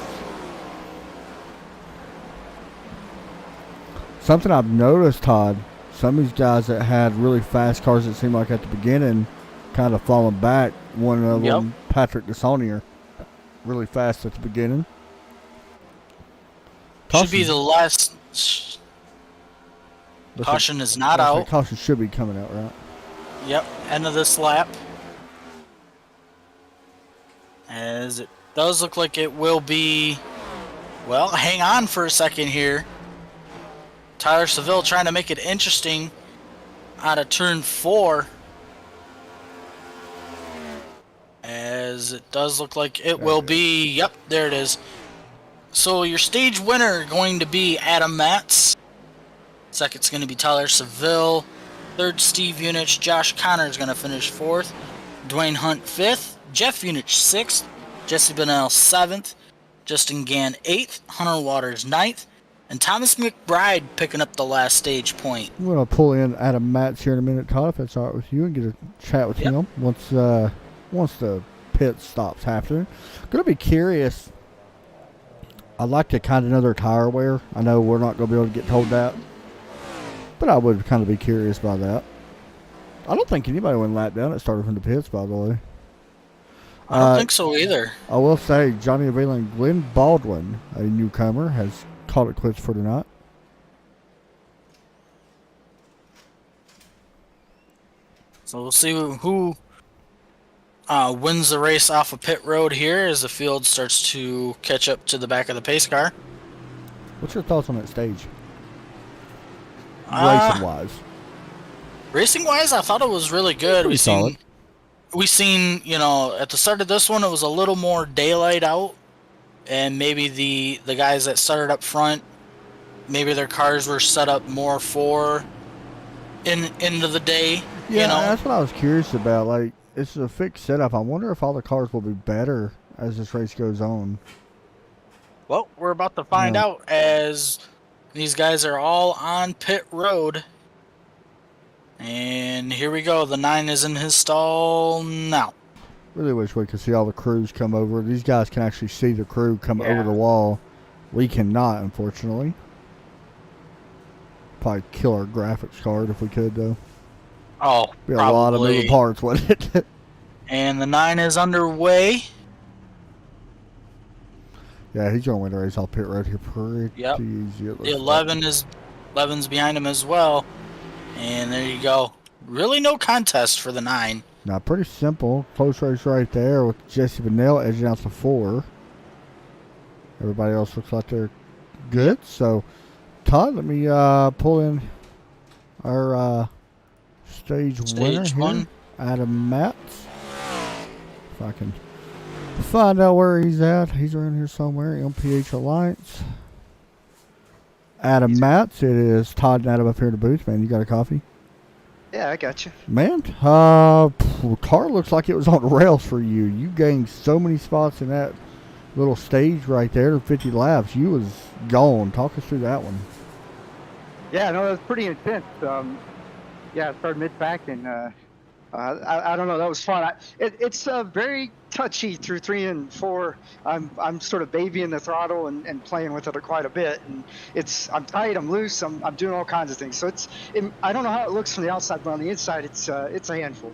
D: Something I've noticed, Todd, some of these guys that had really fast cars, it seemed like at the beginning, kind of falling back. One of
C: Yep.
D: them, Patrick DeSaunier, really fast at the beginning.
C: Should be the last. Caution is not out.
D: Caution should be coming out, right?
C: Yep, end of this lap. As it does look like it will be. Well, hang on for a second here. Tyler Seville trying to make it interesting out of turn 4. As it does look like it will be. Yep, there it is. So your stage winner going to be Adam Matz. Second's going to be Tyler Seville. Third, Steve Unich. Josh Connor is going to finish 4th. Dwayne Hunt 5th. Jeff Unich 6th. Jesse Bennell 7th. Justin Gann 8th. Hunter Waters 9th. And Thomas McBride picking up the last stage point.
D: I'm going to pull in Adam Matz here in a minute, Todd, if that's all right with you, and get a chat with
C: Yep.
D: him once the pit stops happening. Going to be curious. I'd like to kind of know their tire wear. I know we're not going to be able to get told that, but I would kind of be curious about that. I don't think anybody went lap down that started from the pits, by the way.
C: I don't think so either.
D: I will say Johnny Avila and Glenn Baldwin, a newcomer, has called it quits for tonight.
C: So we'll see who wins the race off of pit road here as the field starts to catch up to the back of the pace car.
D: What's your thoughts on that stage?
C: Uh,
D: Racing-wise.
C: Racing-wise, I thought it was really good.
D: Pretty solid.
C: We seen, at the start of this one, it was a little more daylight out, and maybe the guys that started up front, maybe their cars were set up more for into the day.
D: Yeah, that's what I was curious about. Like, it's a fixed setup. I wonder if all the cars will be better as this race goes on.
C: Well, we're about to find out as these guys are all on pit road. And here we go. The 9 is in his stall now.
D: Really wish we could see all the crews come over. These guys can actually see the crew come over the wall. We cannot, unfortunately. Probably kill our graphics card if we could, though.
C: Oh,
D: Be a
C: probably.
D: lot of moving parts, wouldn't it?
C: And the 9 is underway.
D: Yeah, he's going to win the race off pit road here pretty
C: Yep.
D: easy. It
C: The
D: looks
C: 11's behind him as well. And there you go. Really no contest for the 9.
D: Now, pretty simple. Close race right there with Jesse Vanell edging out the 4. Everybody else looks like they're good. So, Todd, let me pull in our stage winner here,
C: 1.
D: Adam Matz. If I can find out where he's at. He's around here somewhere. MPH Alliance. Adam Matz. It is Todd and Adam up here in the booth. Man, you got a coffee?
E: Yeah, I got you.
D: Man, car looks like it was on rails for you. You gained so many spots in that little stage right there, 50 laps. You was gone. Talk us through that one.
E: Yeah, no, that was pretty intense. Yeah, I started mid-pack, and I don't know, that was fun. It's very touchy through 3 and 4. I'm sort of babying the throttle and playing with it quite a bit, and I'm tight, I'm loose, I'm doing all kinds of things. So I don't know how it looks from the outside, but on the inside, it's a handful.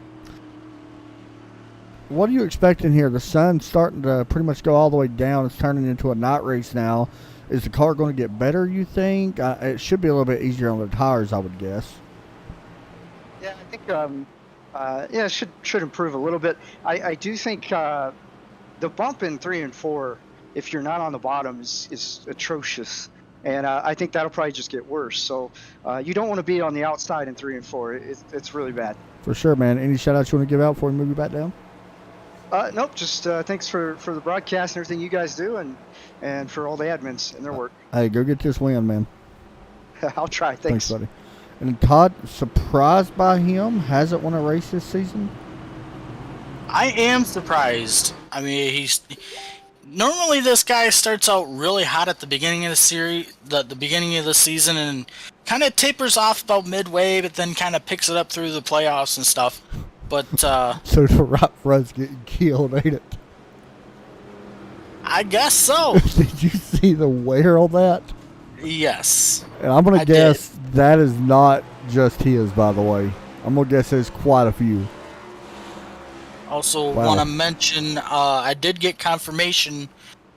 D: What are you expecting here? The sun's starting to pretty much go all the way down. It's turning into a night race now. Is the car going to get better, you think? It should be a little bit easier on the tires, I would guess.
E: Yeah, I think yeah, it should improve a little bit. I do think the bump in 3 and 4, if you're not on the bottom, is atrocious, and I think that'll probably just get worse. So you don't want to be on the outside in 3 and 4. It's really bad.
D: For sure, man. Any shout outs you want to give out before we move you back down?
E: Nope. Just thanks for the broadcast and everything you guys do, and for all the admins and their work.
D: Hey, go get this win, man.
E: I'll try.
D: Thanks, buddy. And Todd, surprised by him? Hasn't won a race this season?
C: I am surprised. I mean, normally this guy starts out really hot at the beginning of the series, the beginning of the season, and kind of tapers off about midway, but then kind of picks it up through the playoffs and stuff. But
D: So the right front's getting killed, ain't it?
C: I guess so.
D: Did you see the wear on that?
C: Yes.
D: And I'm going
C: I
D: to guess that is not just his, by the way. I'm going to guess there's quite a few.
C: Also
D: Wow.
C: want to mention, I did get confirmation.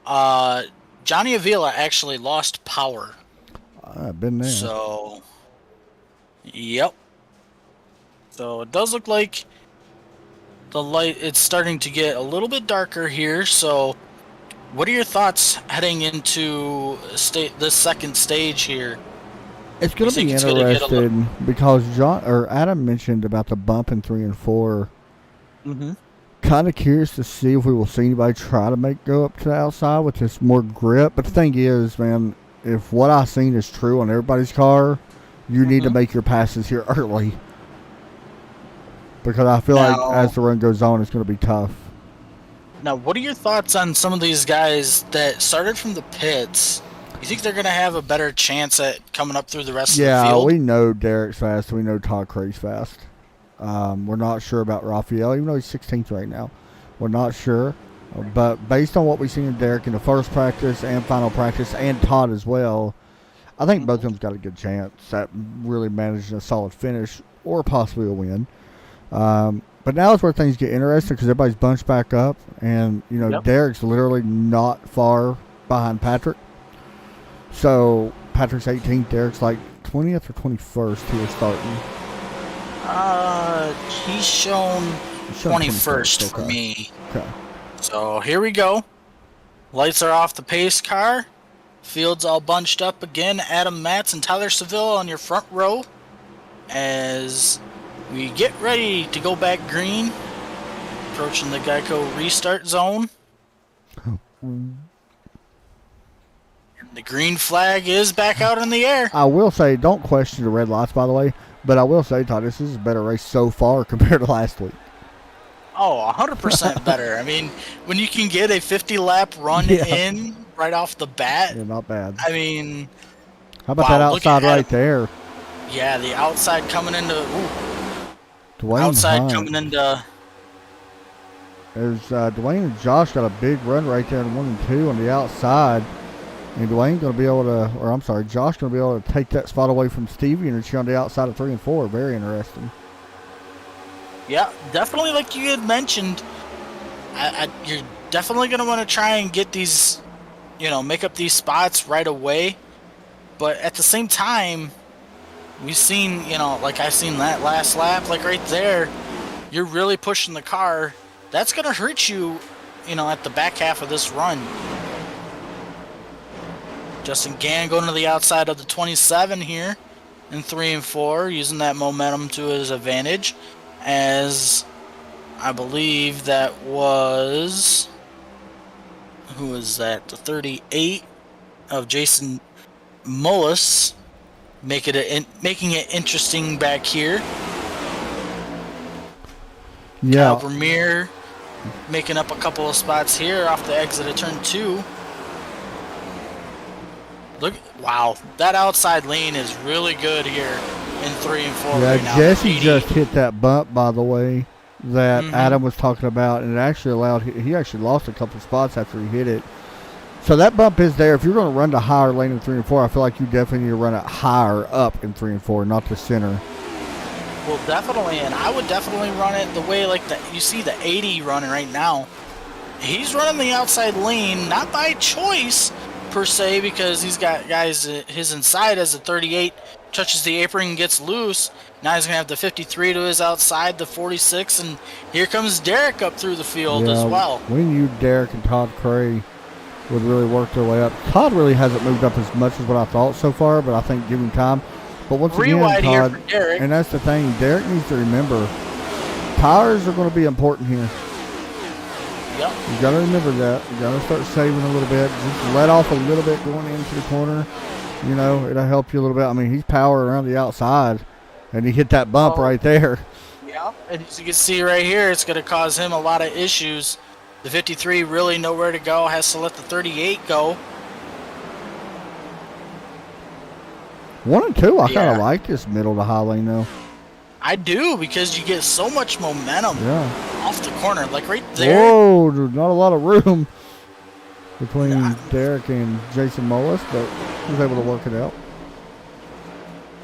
C: Johnny Avila actually lost power.
D: I've been there.
C: So, yep. So it does look like the light, it's starting to get a little bit darker here. So what are your thoughts heading into this second stage here?
D: It's going to be
C: it's gonna get a
D: interesting because Adam mentioned about the bump in 3 and 4.
C: Mm-hmm.
D: Kind of curious to see if we will see anybody try to go up to the outside with this more grip. But the thing is, man, if what I've seen is true on everybody's car, you need to make your passes here early. Because I feel like as the run goes on, it's going to be tough.
C: Now, what are your thoughts on some of these guys that started from the pits? You think they're going to have a better chance at coming up through the rest of the
D: Yeah,
C: field?
D: we know Derek's fast. We know Todd Cray's fast. We're not sure about Raphael, even though he's 16th right now. We're not sure. But based on what we've seen in Derek in the first practice and final practice, and Todd as well, I think both of them's got a good chance at really managing a solid finish or possibly a win. But now is where things get interesting because everybody's bunched back up, and Derek's literally not far behind Patrick. So Patrick's 18th, Derek's like 20th or 21st here starting.
C: He's shown 21st for me.
D: Okay.
C: So here we go. Lights are off the pace car. Field's all bunched up again. Adam Matz and Tyler Seville on your front row as we get ready to go back green. Approaching the Geico restart zone. And the green flag is back out in the air.
D: I will say, don't question the red lights, by the way, but I will say, Todd, this is a better race so far compared to last week.
C: Oh, 100% better. I mean, when you can get a 50-lap run in right off the bat,
D: Yeah, not bad.
C: I mean,
D: How about that
C: look at
D: outside right
C: Adam.
D: there?
C: Yeah, the outside coming into
D: Dwayne
C: outside
D: Hunt.
C: coming into.
D: There's Dwayne and Josh got a big run right there in 1 and 2 on the outside. And Dwayne going to be able to, or I'm sorry, Josh going to be able to take that spot away from Stevie and it's on the outside of 3 and 4. Very interesting.
C: Yeah, definitely. Like you had mentioned, you're definitely going to want to try and get these, make up these spots right away. But at the same time, we've seen, like I seen that last lap, like right there, you're really pushing the car. That's going to hurt you, at the back half of this run. Justin Gann going to the outside of the 27 here in 3 and 4, using that momentum to his advantage. As I believe that was, who was that? The 38 of Jason Mullis, making it interesting back here.
D: Yeah.
C: Kyle Vermeer making up a couple of spots here off the exit of turn 2. Look, wow, that outside lane is really good here in 3 and 4
D: Yeah,
C: right now.
D: Jesse
C: 80.
D: just hit that bump, by the way, that
C: Mhm.
D: Adam was talking about, and it actually allowed, he actually lost a couple spots after he hit it. So that bump is there. If you're going to run the higher lane in 3 and 4, I feel like you definitely need to run it higher up in 3 and 4, not the center.
C: Well, definitely, and I would definitely run it the way like you see the 80 running right now. He's running the outside lane, not by choice per se, because he's got guys his inside as the 38 touches the apron and gets loose. Now he's going to have the 53 to his outside, the 46, and here comes Derek up through the field as well.
D: We knew Derek and Todd Cray would really work their way up. Todd really hasn't moved up as much as what I thought so far, but I think give him time. But once
C: Rewind
D: again,
C: here
D: Todd,
C: for Derek.
D: and that's the thing, Derek needs to remember, tires are going to be important here.
C: Yep.
D: You got to remember that. You got to start saving a little bit. Just let off a little bit going into the corner. It'll help you a little bit. I mean, he's power around the outside, and he hit that bump right there.
C: Yeah, and as you can see right here, it's going to cause him a lot of issues. The 53 really nowhere to go, has to let the 38 go.
D: 1 and 2, I kind
C: Yeah.
D: of like this middle to high lane, though.
C: I do, because you get so much momentum
D: Yeah.
C: off the corner, like right there.
D: Whoa, there's not a lot of room between Derek and Jason Mullis, but he was able to work it out.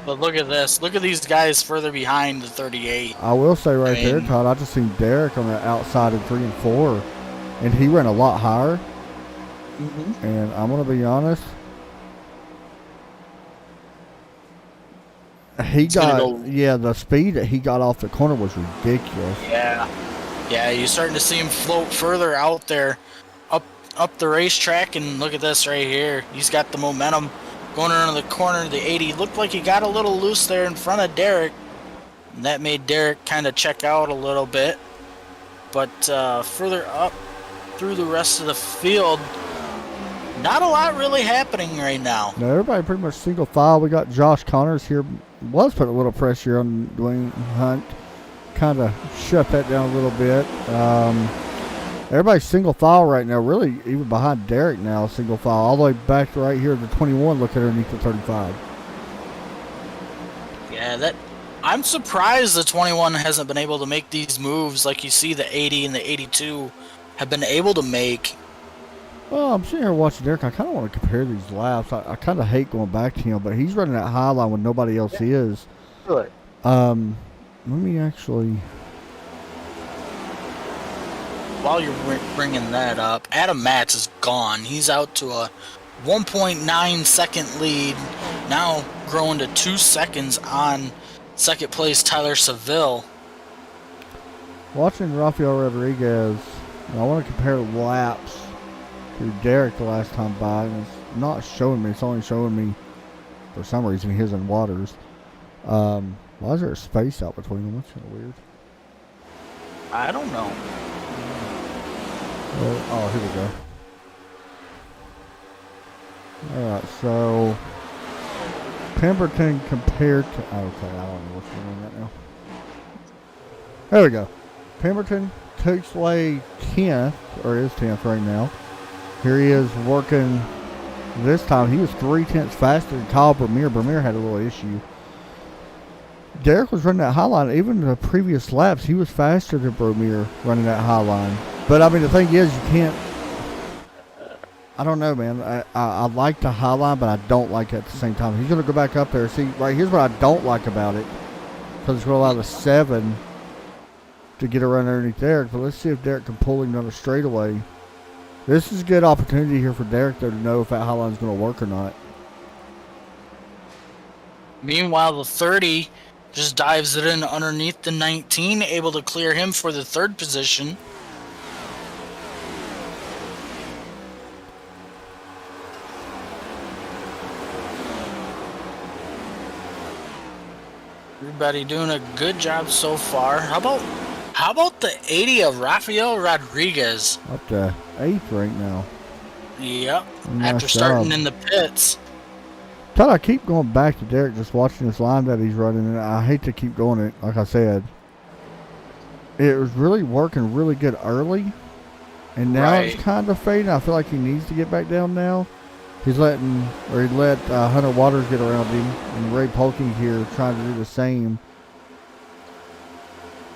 C: But look at this. Look at these guys further behind the 38.
D: I will say right there,
C: mean-
D: Todd, I just seen Derek on the outside in 3 and 4, and he ran a lot higher. And I'm going to be honest, the speed that he got off the corner was ridiculous.
C: Yeah. Yeah, you're starting to see him float further out there up the racetrack, and look at this right here. He's got the momentum going around the corner. The 80 looked like he got a little loose there in front of Derek, and that made Derek kind of check out a little bit. But further up through the rest of the field, not a lot really happening right now.
D: Now, everybody pretty much single file. We got Josh Connors here. Was putting a little pressure on Dwayne Hunt. Kind of shut that down a little bit. Everybody's single file right now. Really, even behind Derek now, single file. All the way back to right here to the 21, looking underneath the 35.
C: Yeah, I'm surprised the 21 hasn't been able to make these moves like you see the 80 and the 82 have been able to make.
D: Well, I'm sitting here watching Derek. I kind of want to compare these laps. I kind of hate going back to him, but he's running that high line when nobody else is.
C: Good.
D: Let me actually...
C: While you're bringing that up, Adam Matz is gone. He's out to a 1.9 second lead, now growing to 2 seconds on second place Tyler Seville.
D: Watching Rafael Rodriguez, I want to compare laps to Derek the last time by, and it's not showing me. It's only showing me, for some reason, his and Waters. Why is there a space out between them? That's kind of weird.
C: I don't know.
D: Oh, here we go. Alright, so Pemberton compared to... okay, I don't know what's going on right now. There we go. Pemberton takes away 10th, or is 10th right now. Here he is working this time. He was 3/10 faster than Kyle Vermeer. Vermeer had a little issue. Derek was running that high line. Even the previous laps, he was faster than Vermeer running that high line. But, I mean, the thing is, you can't... I don't know, man. I like the high line, but I don't like it at the same time. He's going to go back up there. See, right here's what I don't like about it. Because it's going to allow the 7 to get around underneath Derek, but let's see if Derek can pull another straightaway. This is a good opportunity here for Derek, though, to know if that high line's going to work or not.
C: Meanwhile, the 30 just dives it in underneath the 19, able to clear him for the third position. Everybody doing a good job so far. How about the 80 of Rafael Rodriguez?
D: Up to 8th right now.
C: Yep.
D: Nice
C: After starting
D: job.
C: in the pits.
D: Todd, I keep going back to Derek just watching this line that he's running, and I hate to keep going it, like I said. It was really working really good early, and now it's
C: Right.
D: kind of fading. I feel like he needs to get back down now. He let Hunter Waters get around him, and Ray Polking here trying to do the same.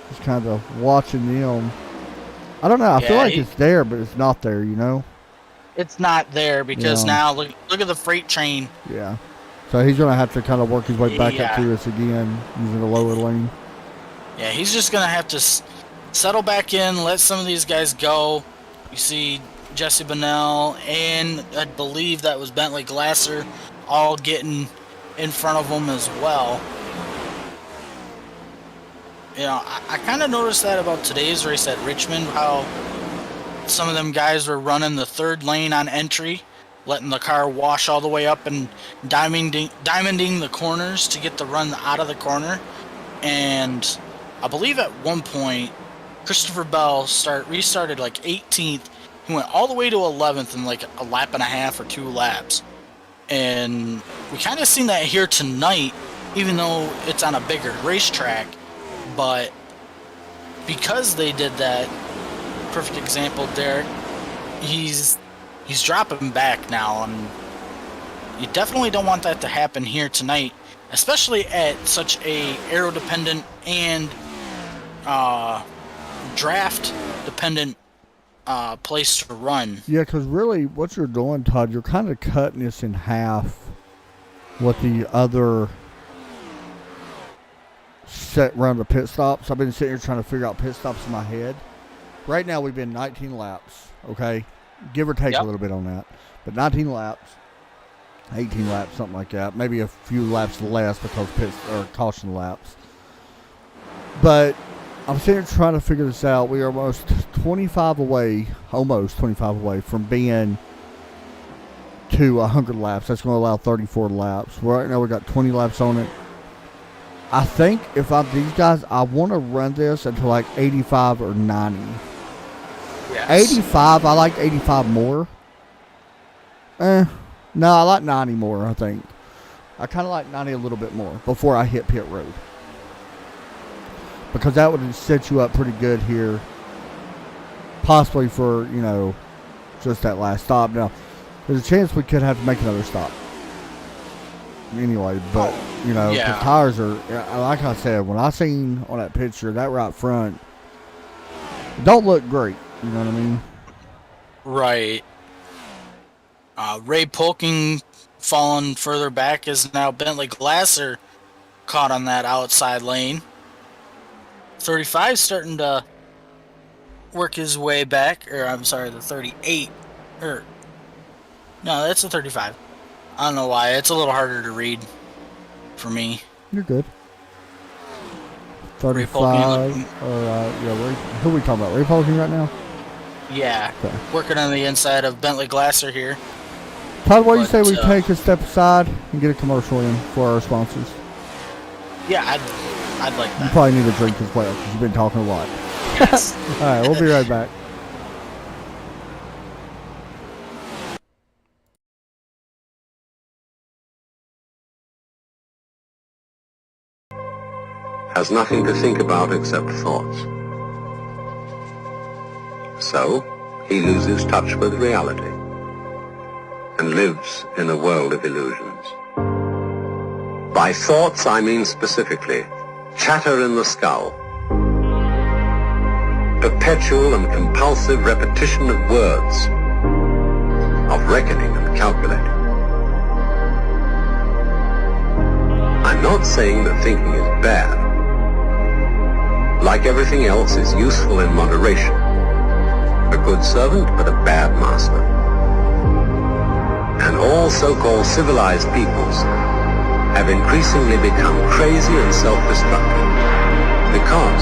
D: Just kind of watching them. I don't know. I feel
C: Yeah,
D: like it's there, but it's not there, you know?
C: It's not there because
D: Yeah.
C: now look at the freight train.
D: Yeah. So he's going to have to kind of work his way back up
C: Yeah.
D: to us again using the lower lane.
C: Yeah, he's just going to have to settle back in, let some of these guys go. You see Jesse Bonnell and I believe that was Bentley Glasser all getting in front of him as well. You know, I kind of noticed that about today's race at Richmond, how some of them guys were running the third lane on entry, letting the car wash all the way up and diamonding the corners to get the run out of the corner. And I believe at one point, Christopher Bell restarted like 18th. He went all the way to 11th in like a lap and a half or 2 laps. And we kind of seen that here tonight, even though it's on a bigger racetrack. But because they did that, perfect example, Derek, he's dropping back now, and you definitely don't want that to happen here tonight, especially at such a aero-dependent and draft-dependent place to run.
D: Yeah, because really what you're doing, Todd, you're kind of cutting this in half what the other set run the pit stops. I've been sitting here trying to figure out pit stops in my head. Right now we've been 19 laps, okay? Give or take a little bit on that. But 19 laps, 18 laps, something like that. Maybe a few laps less because pits or caution laps. But I'm sitting here trying to figure this out. We are almost 25 away from being to 100 laps. That's going to allow 34 laps. Right now we got 20 laps on it. I think if I'm these guys, I want to run this until like 85 or 90.
C: Yes.
D: 85, I like 85 more. No, I like 90 more, I think. I kind of like 90 a little bit more before I hit pit road. Because that would set you up pretty good here. Possibly for, you know, just that last stop. Now, there's a chance we could have to make another stop. Anyway, but, you know, the tires are, like I said, when I seen on that picture, that right front, it don't look great. You know what I mean?
C: Right. Ray Polking falling further back is now Bentley Glasser caught on that outside lane. 35 starting to work his way back, or I'm sorry, the 38. No, that's the 35. I don't know why. It's a little harder to read for me.
D: You're good. 35.
C: Ray Polking,
D: who are we talking about? Ray Polking right now?
C: yeah.
D: Okay.
C: Working on the inside of Bentley Glasser here.
D: Todd, what do you say we
C: But,
D: take a step aside and get a commercial in for our sponsors?
C: Yeah, I'd like
D: You
C: that.
D: probably need a drink as well because you've been talking a lot.
C: Yes.
D: All right, we'll be right back.
F: Has nothing to think about except thoughts. So, he loses touch with reality and lives in a world of illusions. By thoughts, I mean specifically chatter in the skull, perpetual and compulsive repetition of words, of reckoning and calculating. I'm not saying that thinking is bad. like everything else, is useful in moderation. A good servant, but a bad master. And all so-called civilized peoples have increasingly become crazy and self-destructive because,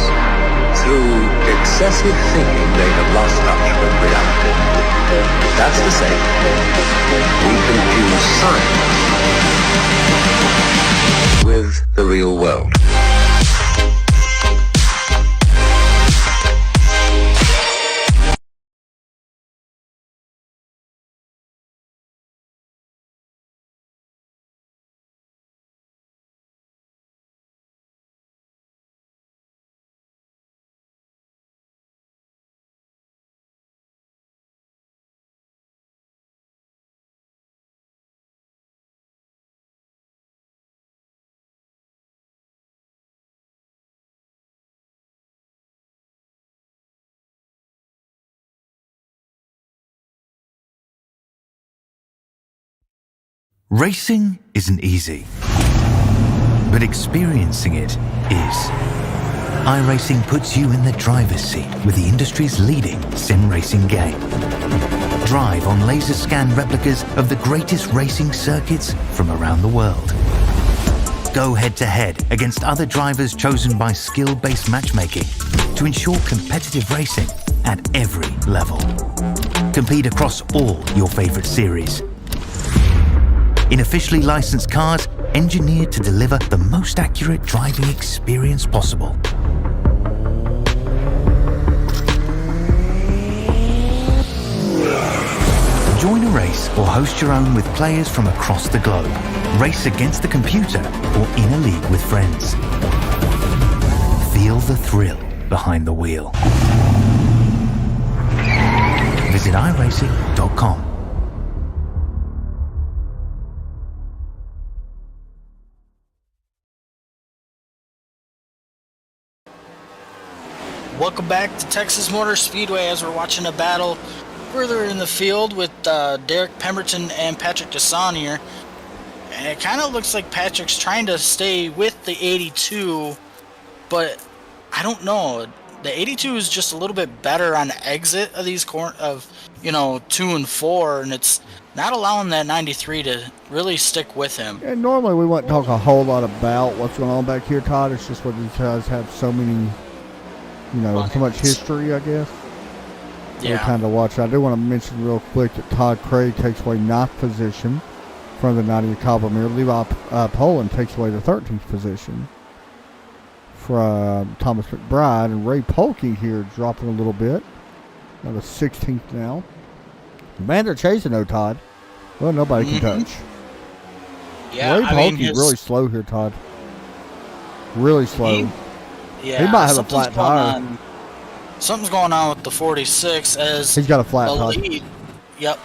F: through excessive thinking, they have lost touch with reality. That's to say, we confuse science with the real world.
G: Racing isn't easy, but experiencing it is. iRacing puts you in the driver's seat with the industry's leading sim racing game. Drive on laser scan replicas of the greatest racing circuits from around the world. Go head to head against other drivers chosen by skill-based matchmaking to ensure competitive racing at every level. Compete across all your favorite series. In officially licensed cars, engineered to deliver the most accurate driving experience possible. Join a race or host your own with players from across the globe. Race against the computer or in a league with friends. Feel the thrill behind the wheel. Visit iRacing.com.
C: Welcome back to Texas Motor Speedway as we're watching a battle further in the field with Derek Pemberton and Patrick Desson here. And it kind of looks like Patrick's trying to stay with the 82, but I don't know. The 82 is just a little bit better on the exit of these 2 and 4, and it's not allowing that 93 to really stick with him.
D: And normally we wouldn't talk a whole lot about what's going on back here, Todd. It's just what these guys have so many, so much history, I guess. So we kind of watch. I do want to mention real quick that Todd Craig takes away 9th position from the 90 Cobblemere. Levi Poland takes away the 13th position from Thomas McBride. And Ray Polkey here dropping a little bit. Now the 16th now. The man they're chasing, though, Todd. Well, nobody can touch.
C: Yeah,
D: Ray Polkey's really slow here, Todd. Really slow. He might have a flat tire.
C: Something's going on with the 46 as
D: he's got a flat tire.
C: Lead. Yep.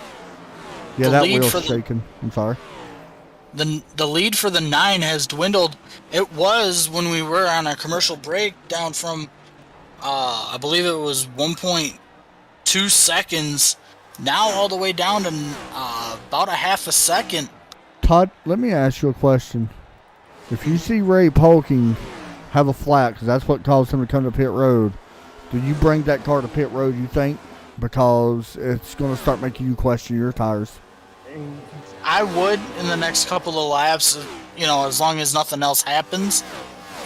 D: Yeah, that wheel's shaking. I'm sorry.
C: The lead for the 9 has dwindled. It was when we were on a commercial break down from, I believe it was 1.2 seconds. Now all the way down to about a half a second.
D: Todd, let me ask you a question. If you see Ray Polking have a flat, because that's what caused him to come to pit road, do you bring that car to pit road, you think? Because it's going to start making you question your tires.
C: I would in the next couple of laps, as long as nothing else happens,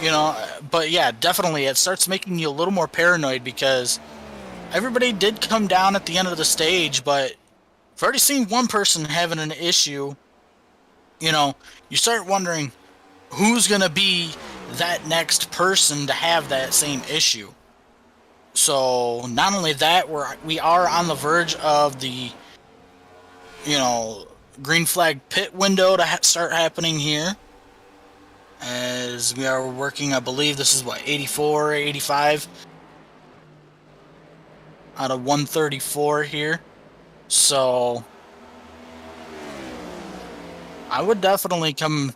C: But yeah, definitely it starts making you a little more paranoid because everybody did come down at the end of the stage, but I've already seen one person having an issue. You start wondering who's going to be that next person to have that same issue. So not only that, we are on the verge of the, green flag pit window to start happening here. As we are working, I believe this is 84, 85 out of 134 here. So I would definitely come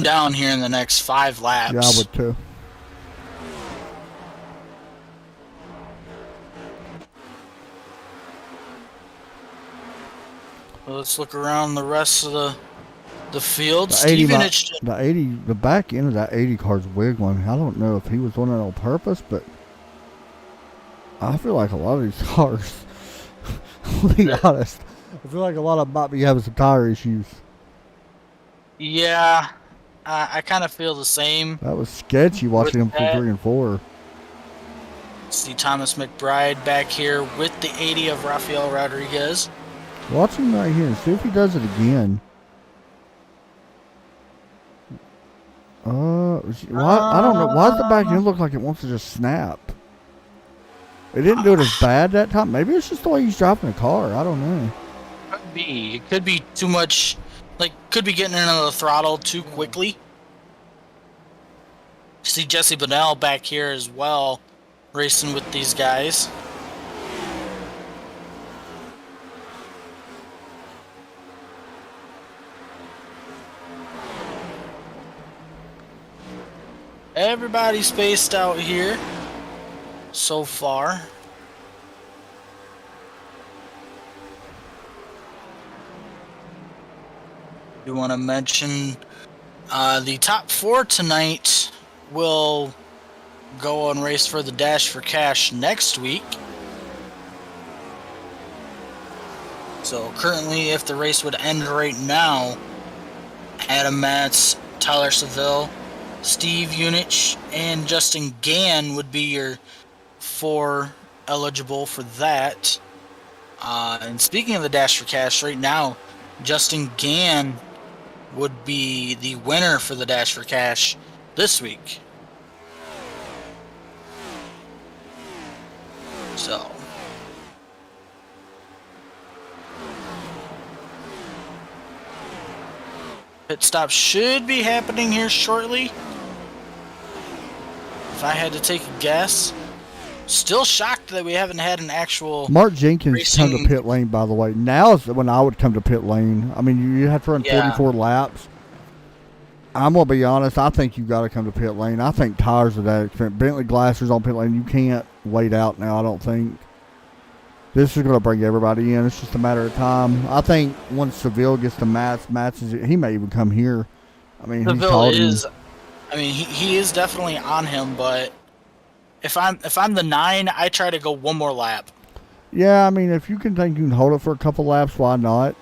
C: down here in the next 5 laps.
D: Yeah, I would too.
C: Let's look around the rest of the field.
D: The back end of that 80 car's wiggling. I don't know if he was doing it on purpose, but I feel like a lot of these cars, I'll be honest, I feel like a lot of them might be having some tire issues.
C: Yeah, I kind of feel the same.
D: That was sketchy watching them
C: With
D: from
C: that-
D: 3 and 4.
C: See Thomas McBride back here with the 80 of Rafael Rodriguez.
D: Watch him right here and see if he does it again. Why? I don't know. Why does the back end look like it wants to just snap? It didn't do it as bad that time. Maybe it's just the way he's driving the car. I don't know.
C: Could be. It could be too much. Like, could be getting into the throttle too quickly. See Jesse Bonnell back here as well, racing with these guys. Everybody's spaced out here so far. You want to mention the top 4 tonight will go and race for the Dash for Cash next week. So currently, if the race would end right now, Adam Matz, Tyler Seville, Steve Unich, and Justin Gann would be your 4 eligible for that. And speaking of the Dash for Cash, right now, Justin Gann would be the winner for the Dash for Cash this week. So, pit stop should be happening here shortly. If I had to take a guess. Still shocked that we haven't had an actual
D: Mark Jenkins come to
C: racing-
D: pit lane, by the way. Now is when I would come to pit lane. I mean, you have to run
C: Yeah.
D: 44 laps. I'm going to be honest. I think you've got to come to pit lane. I think tires are that expensive. Bentley Glasser's on pit lane. You can't wait out now, I don't think. This is going to bring everybody in. It's just a matter of time. I think once Seville gets to Mats he may even come here. I mean, he's
C: Seville
D: called him.
C: is. I mean, he is definitely on him, but if I'm the 9, I try to go one more lap.
D: Yeah, I mean, if you can think you can hold it for a couple laps, why not?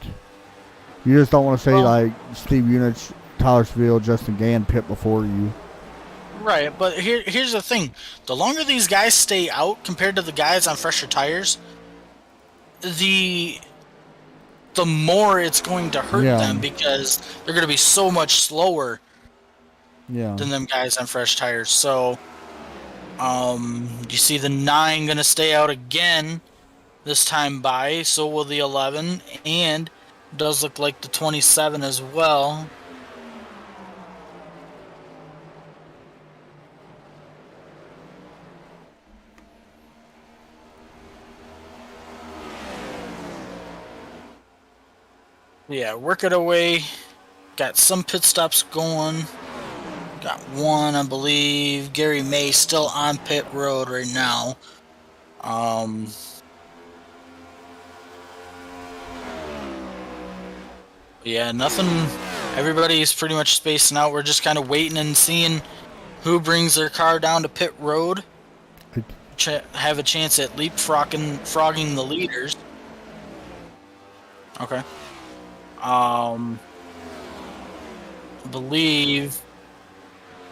D: You just don't want to say,
C: Well-
D: like, Steve Unich, Tyler Seville, Justin Gann pit before you.
C: Right, but here's the thing: the longer these guys stay out compared to the guys on fresher tires, the more it's going to hurt
D: Yeah.
C: them because they're going to be so much slower
D: Yeah.
C: than them guys on fresh tires. So, you see the 9 going to stay out again this time by. So will the 11, and does look like the 27 as well. Yeah, work it away. Got some pit stops going. Got one, I believe. Gary May still on pit road right now. Yeah, nothing. Everybody's pretty much spacing out. We're just kind of waiting and seeing who brings their car down to pit road. Have a chance at frogging the leaders. Okay. I believe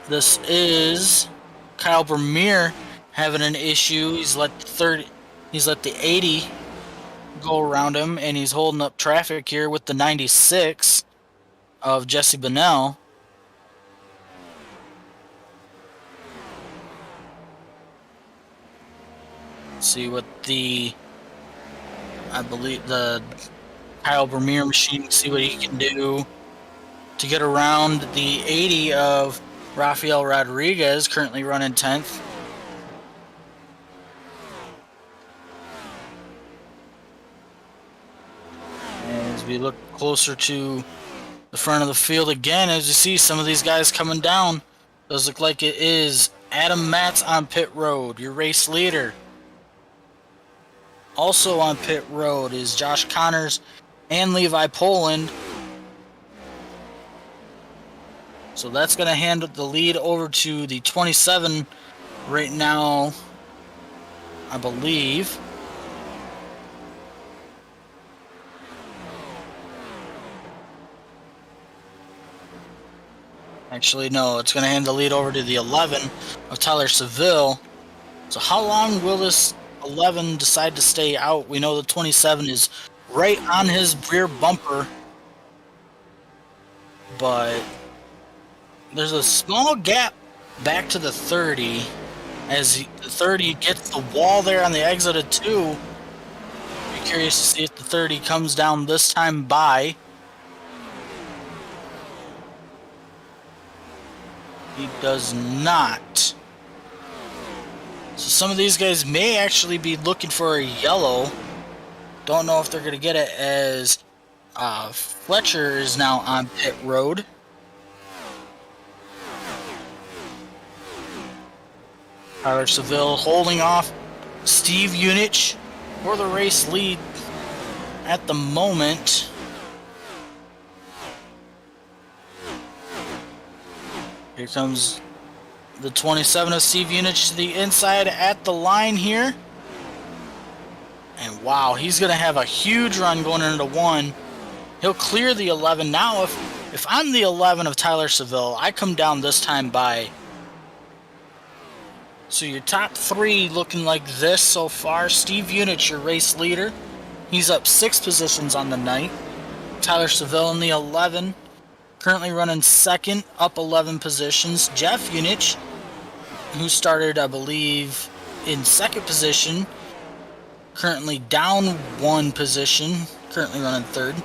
C: this is Kyle Vermeer having an issue. He's let the 80 go around him, and he's holding up traffic here with the 96 of Jesse Bonnell. See what I believe the Kyle Vermeer machine, see what he can do to get around the 80 of Rafael Rodriguez, currently running 10th. And as we look closer to the front of the field again, as you see some of these guys coming down, does look like it is Adam Matz on pit road, your race leader. Also on pit road is Josh Connors and Levi Poland. So that's going to hand the lead over to the 27 right now. I believe. Actually, no, it's going to hand the lead over to the 11 of Tyler Seville. So how long will this 11 decide to stay out? We know the 27 is right on his rear bumper. But there's a small gap back to the 30 as the 30 gets the wall there on the exit of 2. Be curious to see if the 30 comes down this time by. He does not. So some of these guys may actually be looking for a yellow. Don't know if they're going to get it as Fletcher is now on pit road. Tyler Seville holding off Steve Unich for the race lead at the moment. Here comes the 27 of Steve Unich to the inside at the line here. And wow, he's going to have a huge run going into 1. He'll clear the 11. Now, if I'm the 11 of Tyler Seville, I come down this time by. So your top 3 looking like this so far. Steve Unich, your race leader. He's up 6 positions on the night. Tyler Seville in the 11. Currently running second, up 11 positions. Jeff Unich, who started, I believe, in second position. Currently down 1 position. Currently running third.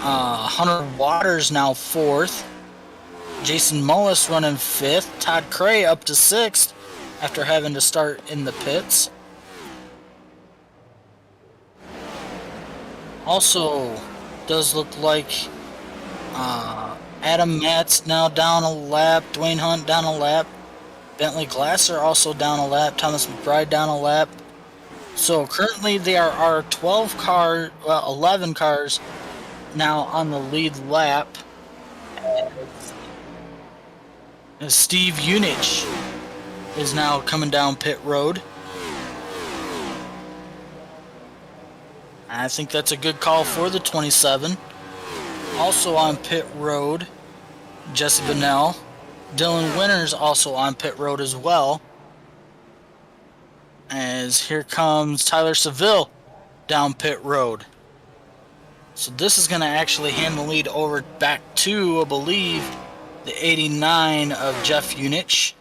C: Hunter Waters now 4th. Jason Mullis running 5th. Todd Cray up to 6th after having to start in the pits. Also, does look like Adam Matz now down a lap. Dwayne Hunt down a lap. Bentley Glasser also down a lap. Thomas McBride down a lap. So currently there are 11 cars now on the lead lap. As Steve Unich is now coming down pit road. I think that's a good call for the 27. Also on pit road, Jesse Bennell. Dylan Winters also on pit road as well. As here comes Tyler Seville down pit road. So this is going to actually hand the lead over back to, I believe, the 89 of Jeff Unich.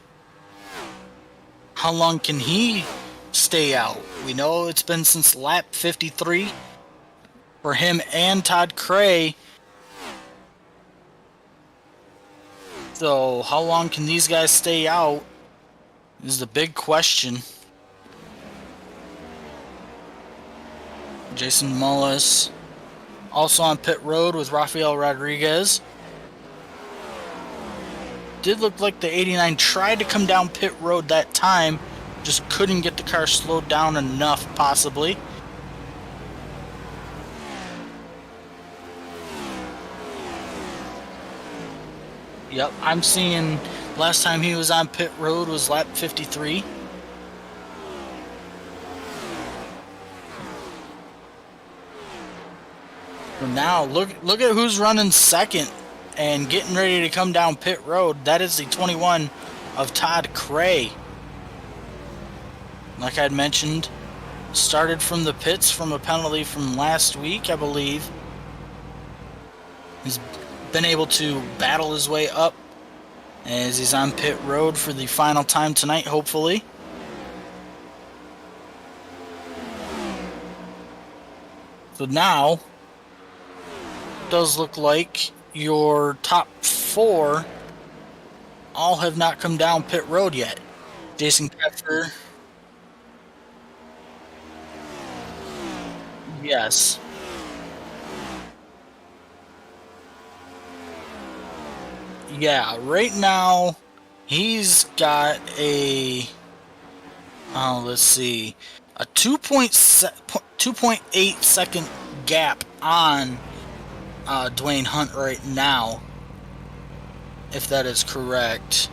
C: How long can he stay out? We know it's been since lap 53 for him and Todd Cray. So how long can these guys stay out is the big question. Jason Mullis also on pit road with Rafael Rodriguez. Did look like the 89 tried to come down pit road that time, just couldn't get the car slowed down enough possibly. Yep, I'm seeing last time he was on pit road was lap 53. So now look at who's running second and getting ready to come down pit road. That is the 21 of Todd Cray. Like I'd mentioned, started from the pits from a penalty from last week, I believe. He's been able to battle his way up as he's on pit road for the final time tonight, hopefully. So now, it does look like your top 4 all have not come down pit road yet. Jason Keffer. Yes. Yeah, right now he's got a let's see, a 2.8 second gap on Dwayne Hunt right now, if that is correct.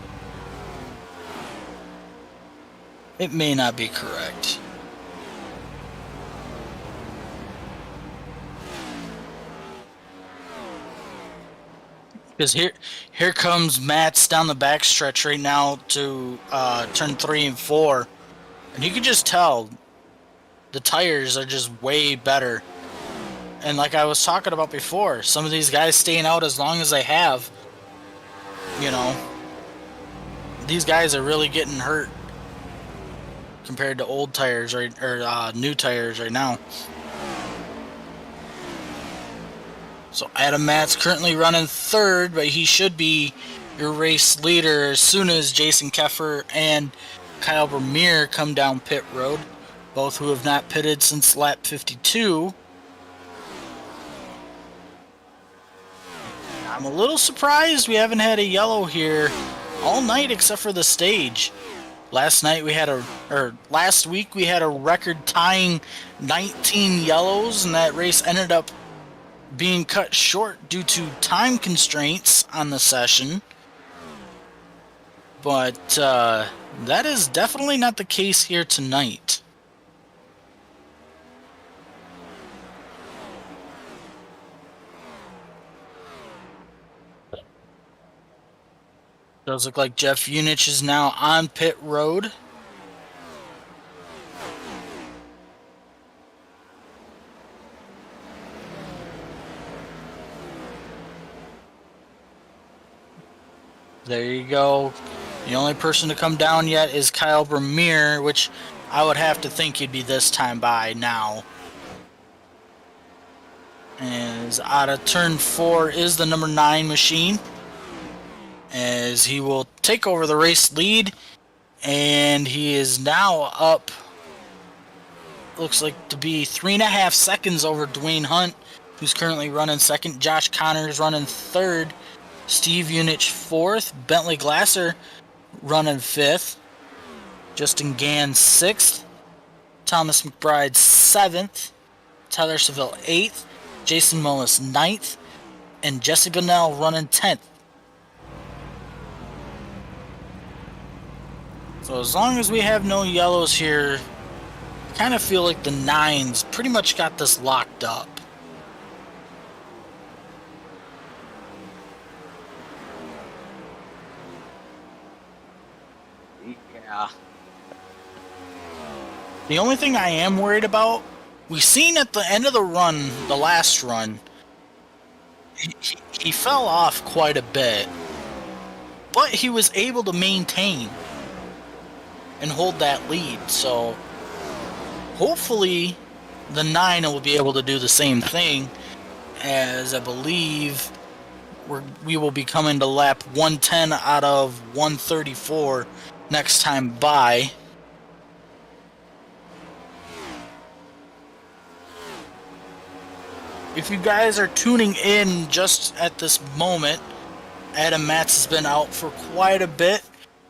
C: It may not be correct. Because here comes Matt's down the backstretch right now to turn 3 and 4. And you can just tell the tires are just way better. And like I was talking about before, some of these guys staying out as long as they have, you know, these guys are really getting hurt compared to old tires or new tires right now. So Adam Matt's currently running 3rd, but he should be your race leader as soon as Jason Keffer and Kyle Vermeer come down pit road, both who have not pitted since lap 52. I'm a little surprised we haven't had a yellow here all night except for the stage. Last week we had a record tying 19 yellows, and that race ended up being cut short due to time constraints on the session. But that is definitely not the case here tonight. Does look like Jeff Unich is now on pit road. There you go. The only person to come down yet is Kyle Vermeer, which I would have to think he'd be this time by now. As out of turn 4 is the number 9 machine, as he will take over the race lead, and he is now up, looks like to be 3.5 seconds over Dwayne Hunt, who's currently running 2nd. Josh Connors running 3rd. Steve Unich 4th. Bentley Glasser running 5th. Justin Gann 6th. Thomas McBride 7th. Tyler Seville 8th. Jason Mullis 9th. And Jesse Bunnell running 10th. So as long as we have no yellows here, I kind of feel like the 9s pretty much got this locked up. Yeah. The only thing I am worried about, we seen at the end of the run, the last run, he fell off quite a bit, but he was able to maintain and hold that lead. So hopefully the 9 will be able to do the same thing, as I believe we will be coming to lap 110 out of 134 next time by. If you guys are tuning in just at this moment, Adam Matz has been out for quite a bit,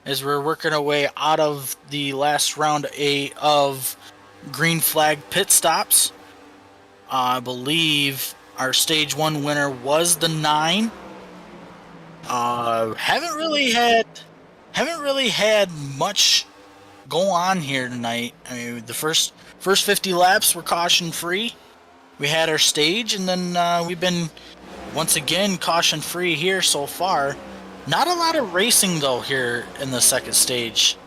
C: as we're working our way out of the last round of green flag pit stops. I believe our stage 1 winner was the 9. Haven't really had much go on here tonight. I mean, the first 50 laps were caution free. We had our stage, and then we've been once again caution free here so far. Not a lot of racing though here in the second stage.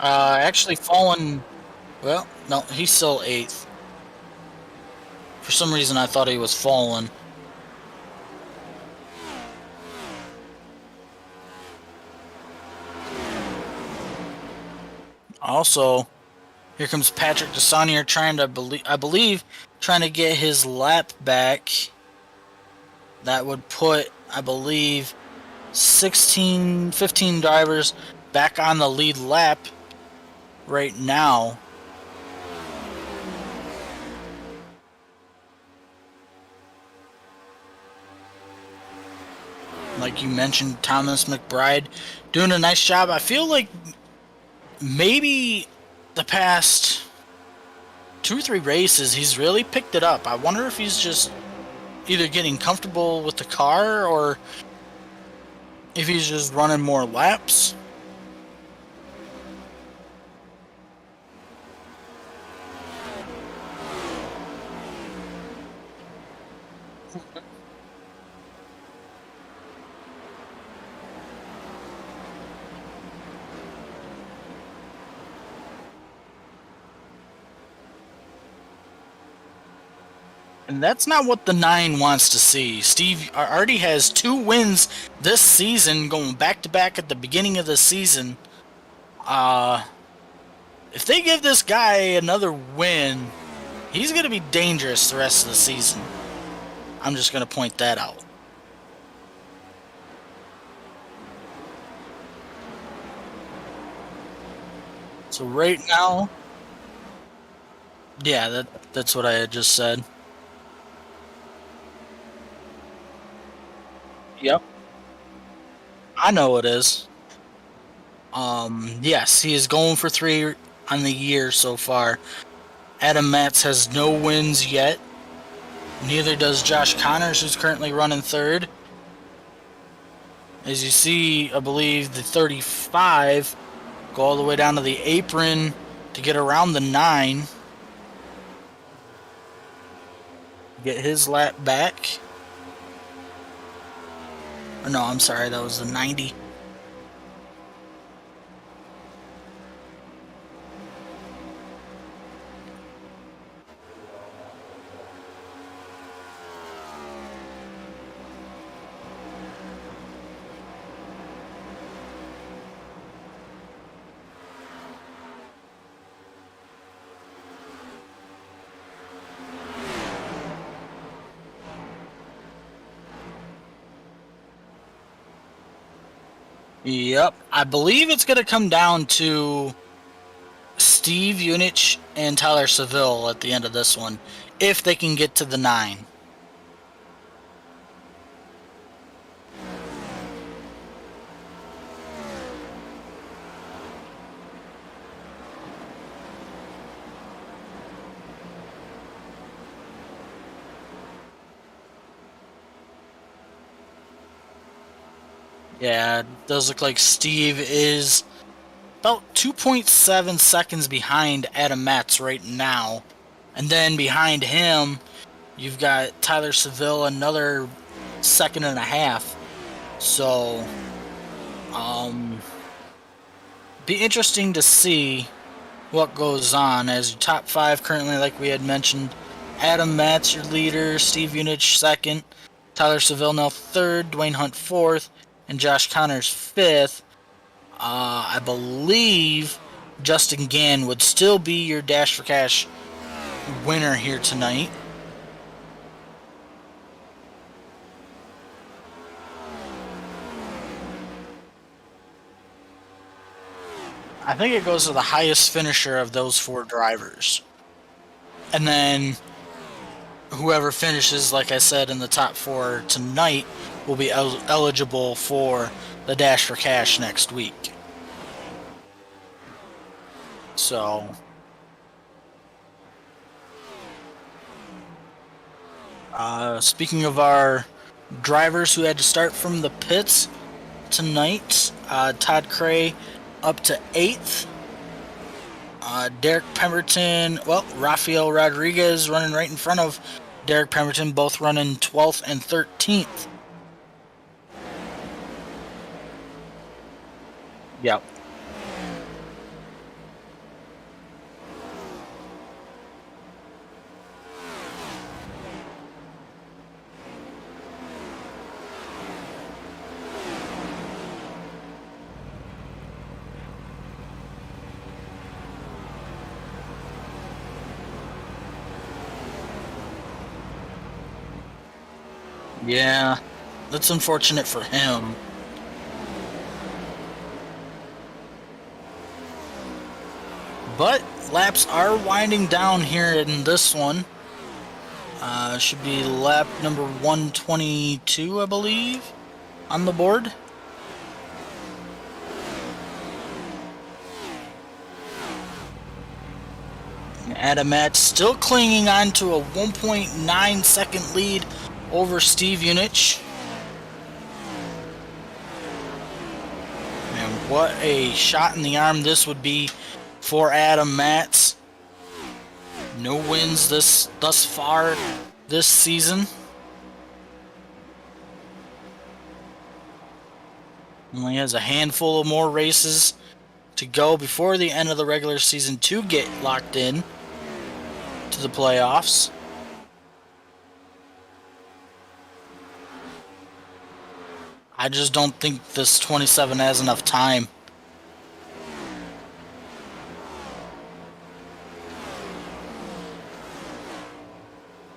C: Actually fallen. Well, no, he's still 8th. For some reason I thought he was fallen. Also, here comes Patrick Desaunier trying to get his lap back. That would put, I believe, 15 drivers back on the lead lap right now. Like you mentioned, Thomas McBride doing a nice job. I feel like maybe the past 2 or 3 races he's really picked it up. I wonder if he's just either getting comfortable with the car or if he's just running more laps. And that's not what the 9 wants to see. Steve already has 2 wins this season, going back-to-back at the beginning of the season. If they give this guy another win, he's going to be dangerous the rest of the season. I'm just going to point that out. So right now... Yeah, that's what I had just said. Yep. I know it is. Yes, he is going for 3 on the year so far. Adam Matz has no wins yet. Neither does Josh Connors, who's currently running 3rd. As you see, I believe the 35 go all the way down to the apron to get around the 9. Get his lap back. Or no, I'm sorry, that was the 90. Yep, I believe it's going to come down to Steve Unich and Tyler Seville at the end of this one, if they can get to the 9. Yeah, it does look like Steve is about 2.7 seconds behind Adam Matz right now. And then behind him, you've got Tyler Seville, another 1.5 seconds. So, be interesting to see what goes on as your top 5 currently, like we had mentioned. Adam Matz, your leader, Steve Unich 2nd, Tyler Seville now 3rd, Dwayne Hunt 4th, and Josh Connors 5th. I believe Justin Gann would still be your Dash for Cash winner here tonight. I think it goes to the highest finisher of those 4 drivers. And then whoever finishes, like I said, in the top 4 tonight will be eligible for the Dash for Cash next week. So, speaking of our drivers who had to start from the pits tonight, Todd Cray up to 8th. Derek Pemberton, Rafael Rodriguez running right in front of Derek Pemberton, both running 12th and 13th. Yep. Yeah, that's unfortunate for him. But laps are winding down here in this one. Should be lap number 122, I believe, on the board. Adam Matz still clinging on to a 1.9 second lead over Steve Unich. And what a shot in the arm this would be for Adam Matz. No wins thus far this season. Only has a handful of more races to go before the end of the regular season to get locked in to the playoffs. I just don't think this 27 has enough time.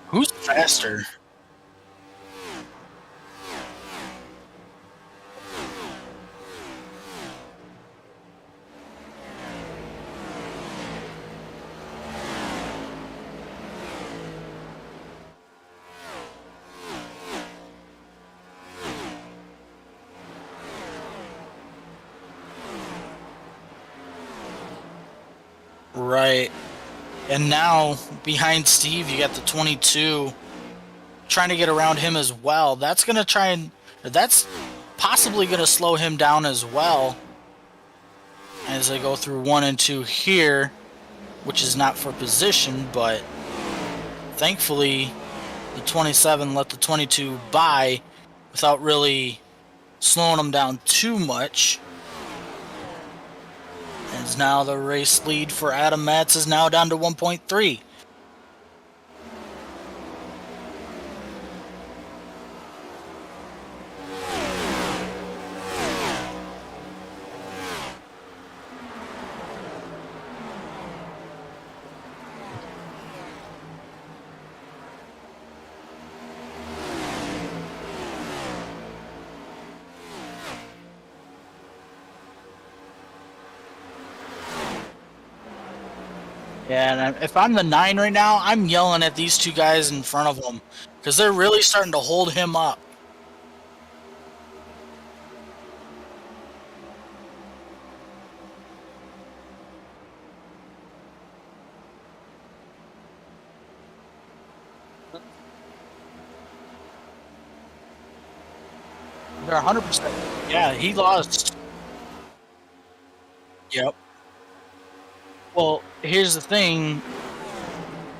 C: Who's faster? Right. And now, behind Steve, you got the 22 trying to get around him as well. That's going to that's possibly going to slow him down as well as they go through 1 and 2 here, which is not for position, but thankfully the 27 let the 22 by without really slowing him down too much. As now the race lead for Adam Matz is now down to 1.3. Yeah, and if I'm the 9 right now, I'm yelling at these two guys in front of him because they're really starting to hold him up. They're 100%. Yeah, he lost. Yep. Well, here's the thing.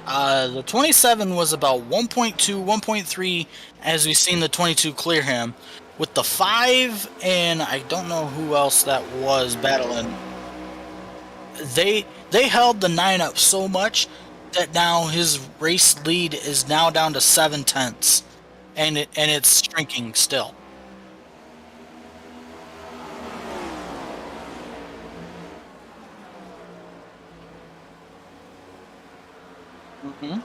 C: The 27 was about 1.2, 1.3 as we've seen the 22 clear him. With the 5 and I don't know who else that was battling, they held the 9 up so much that now his race lead is now down to 7/10, and it's shrinking still. Mm-hmm.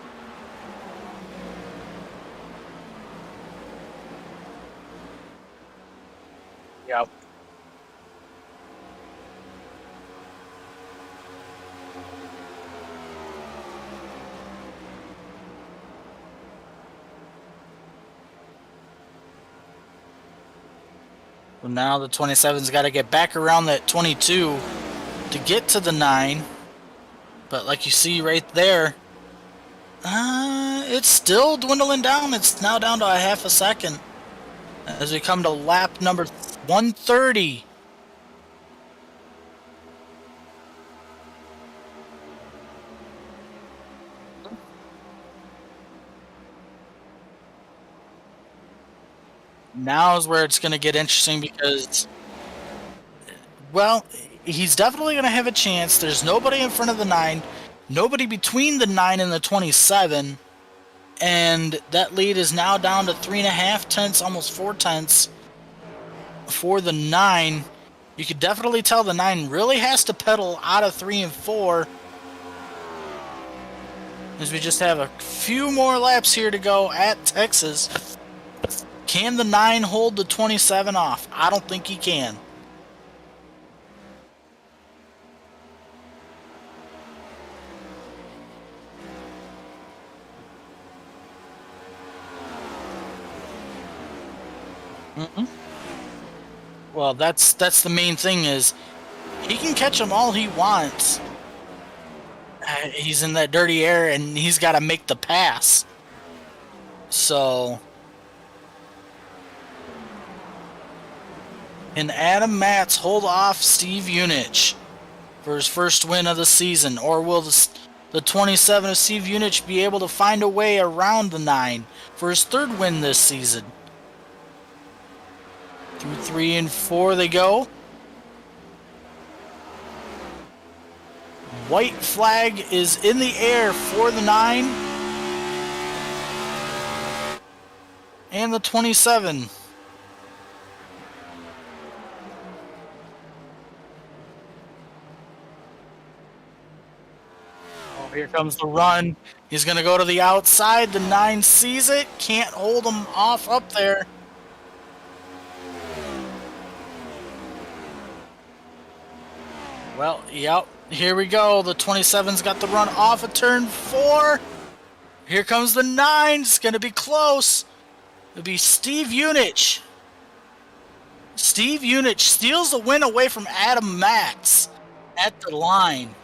C: Yep. Well, now the 27's got to get back around that 22 to get to the 9. But like you see right there, it's still dwindling down. It's now down to a half a second as we come to lap number 130. Now is where it's going to get interesting because, well, he's definitely going to have a chance. There's nobody in front of the 9, nobody between the 9 and the 27, and that lead is now down to 3.5 tenths, almost 4 tenths for the 9. You could definitely tell the 9 really has to pedal out of 3 and 4, as we just have a few more laps here to go at Texas. Can the 9 hold the 27 off? I don't think he can. Well, that's the main thing is he can catch them all he wants. He's in that dirty air and he's got to make the pass. So, can Adam Matz hold off Steve Unich for his first win of the season, or will the 27 of Steve Unich be able to find a way around the 9 for his third win this season? Through 3 and 4 they go. White flag is in the air for the 9 and the 27. Oh, here comes the run. He's going to go to the outside. The 9 sees it. Can't hold him off up there. Well, yep. Here we go. The 27's got the run off of turn 4. Here comes the 9. It's going to be close. It'll be Steve Unich. Steve Unich steals the win away from Adam Matz at the line.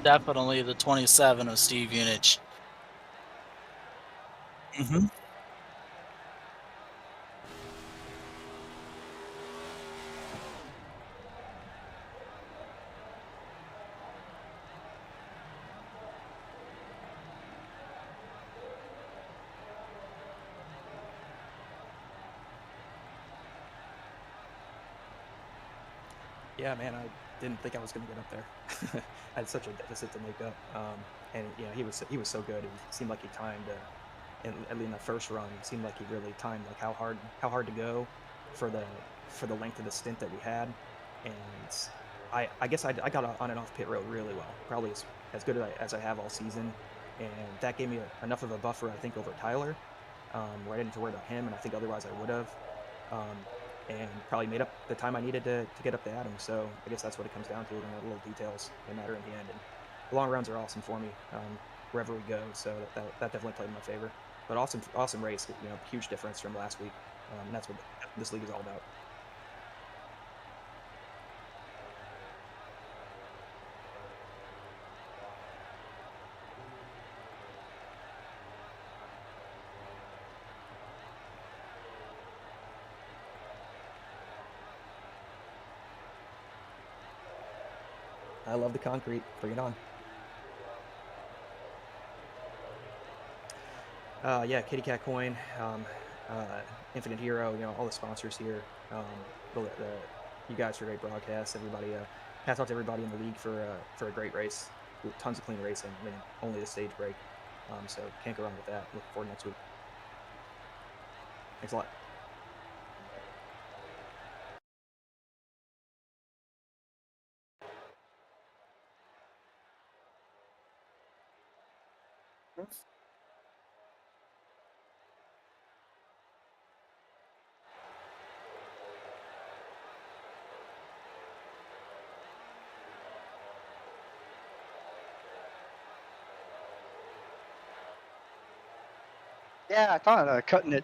C: Definitely the 27 of Steve Unich. Mm-hmm.
H: Yeah, man, I didn't think I was going to get up there. I had such a deficit to make up, and he was so good. It seemed like he timed, in the first run, it seemed like he really timed like how hard to go for the length of the stint that we had, and I guess I got on and off pit road really well, probably as good as I have all season, and that gave me enough of a buffer I think over Tyler, where I didn't have to worry about him, and I think otherwise I would have. And probably made up the time I needed to get up to Adam. So I guess that's what it comes down to. And the little details that matter in the end. And the long runs are awesome for me wherever we go. So that definitely played in my favor. But awesome race. Huge difference from last week. And that's what this league is all about. I love the concrete. Bring it on. Yeah, Kitty Cat Coin, Infinite Hero, all the sponsors here. You guys for a great broadcast. Everybody, hats off to everybody in the league for a great race. Tons of clean racing. I mean, only the stage break. So can't go wrong with that. Looking forward to next week. Thanks a lot.
E: Yeah, I thought cutting it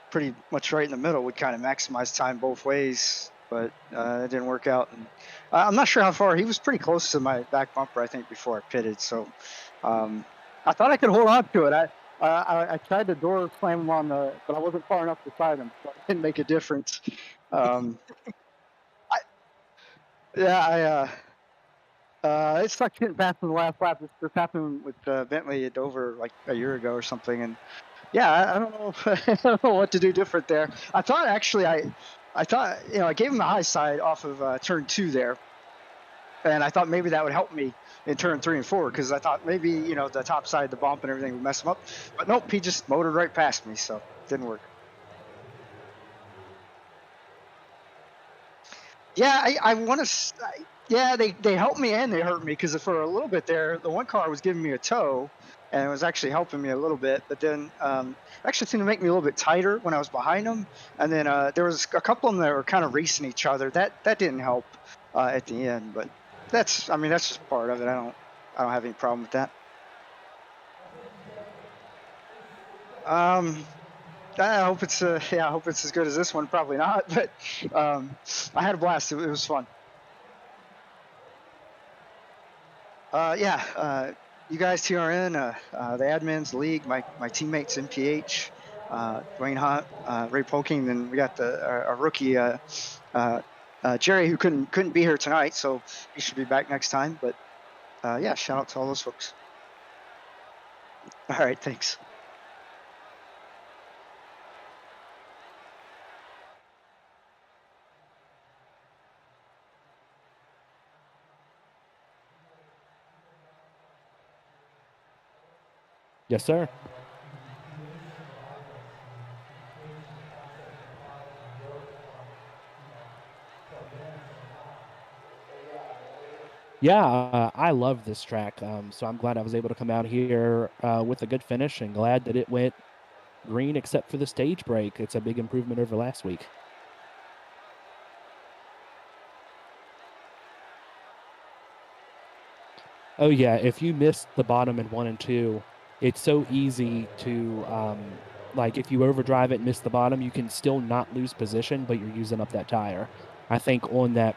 E: pretty much right in the middle would kind of maximize time both ways, but it didn't work out. And I'm not sure how far. He was pretty close to my back bumper, I think, before I pitted. So I thought I could hold on to it. I tried to door slam him but I wasn't far enough beside him, so it didn't make a difference. It sucked getting past in the last lap. This happened with Bentley at Dover like a year ago or something, and yeah, I don't know. I don't know what to do different there. I thought actually, I thought I gave him the high side off of turn 2 there, and I thought maybe that would help me in turn 3 and 4 because I thought maybe the top side, the bump and everything would mess him up, but nope, he just motored right past me, so it didn't work. Yeah, I want to. Yeah, they helped me and they hurt me because for a little bit there, the one car was giving me a tow, and it was actually helping me a little bit. But then actually seemed to make me a little bit tighter when I was behind them. And then there was a couple of them that were kind of racing each other. That didn't help at the end. But that's just part of it. I don't have any problem with that. I hope it's I hope it's as good as this one. Probably not, but I had a blast. It was fun. You guys, TRN, the admins, the league, my teammates, MPH, Dwayne Hunt, Ray Poking, then we got our rookie Jerry, who couldn't be here tonight, so he should be back next time. But shout out to all those folks. All right, thanks.
I: Yes, sir. Yeah, I love this track, so I'm glad I was able to come out here with a good finish and glad that it went green except for the stage break. It's a big improvement over last week. Oh, yeah, if you missed the bottom in 1 and 2, it's so easy to, like, if you overdrive it and miss the bottom, you can still not lose position, but you're using up that tire. I think on that,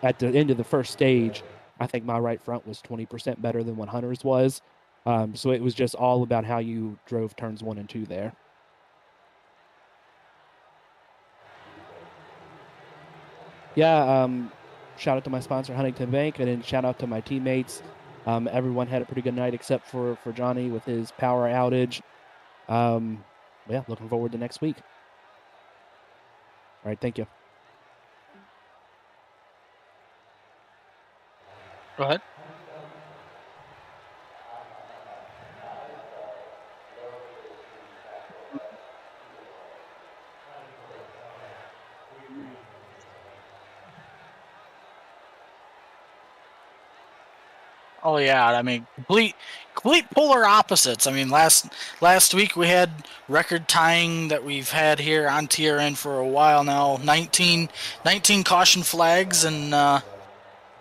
I: at the end of the first stage, I think my right front was 20% better than what Hunter's was. So it was just all about how you drove turns 1 and 2 there. Yeah, shout out to my sponsor, Huntington Bank, and then shout out to my teammates. Everyone had a pretty good night except for Johnny with his power outage. Yeah, looking forward to next week. All right, thank you.
C: Go ahead. Oh yeah, I mean complete polar opposites. I mean last week we had record tying that we've had here on TRN for a while now. 19 caution flags, and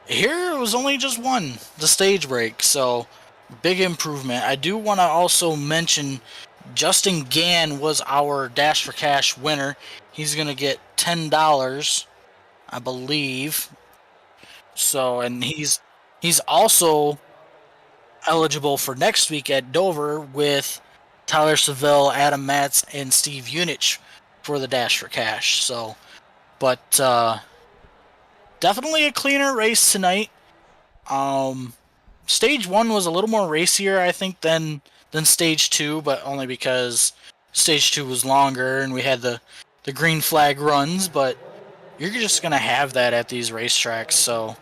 C: here it was only just one, the stage break. So big improvement. I do want to also mention Justin Gann was our Dash for Cash winner. He's gonna get $10, I believe. So, and he's also eligible for next week at Dover with Tyler Seville, Adam Matz, and Steve Unich for the Dash for Cash. So, but definitely a cleaner race tonight. Stage 1 was a little more racier, I think, than Stage 2, but only because Stage 2 was longer and we had the green flag runs. But you're just gonna have that at these racetracks, so.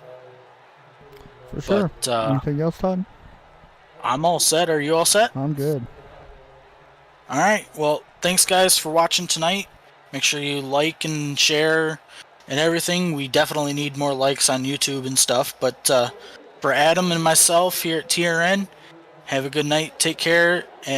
D: For sure. Anything else, Todd?
C: I'm all set. Are you all set?
D: I'm good.
C: All right. Well, thanks, guys, for watching tonight. Make sure you like and share and everything. We definitely need more likes on YouTube and stuff. But for Adam and myself here at TRN, have a good night. Take care. And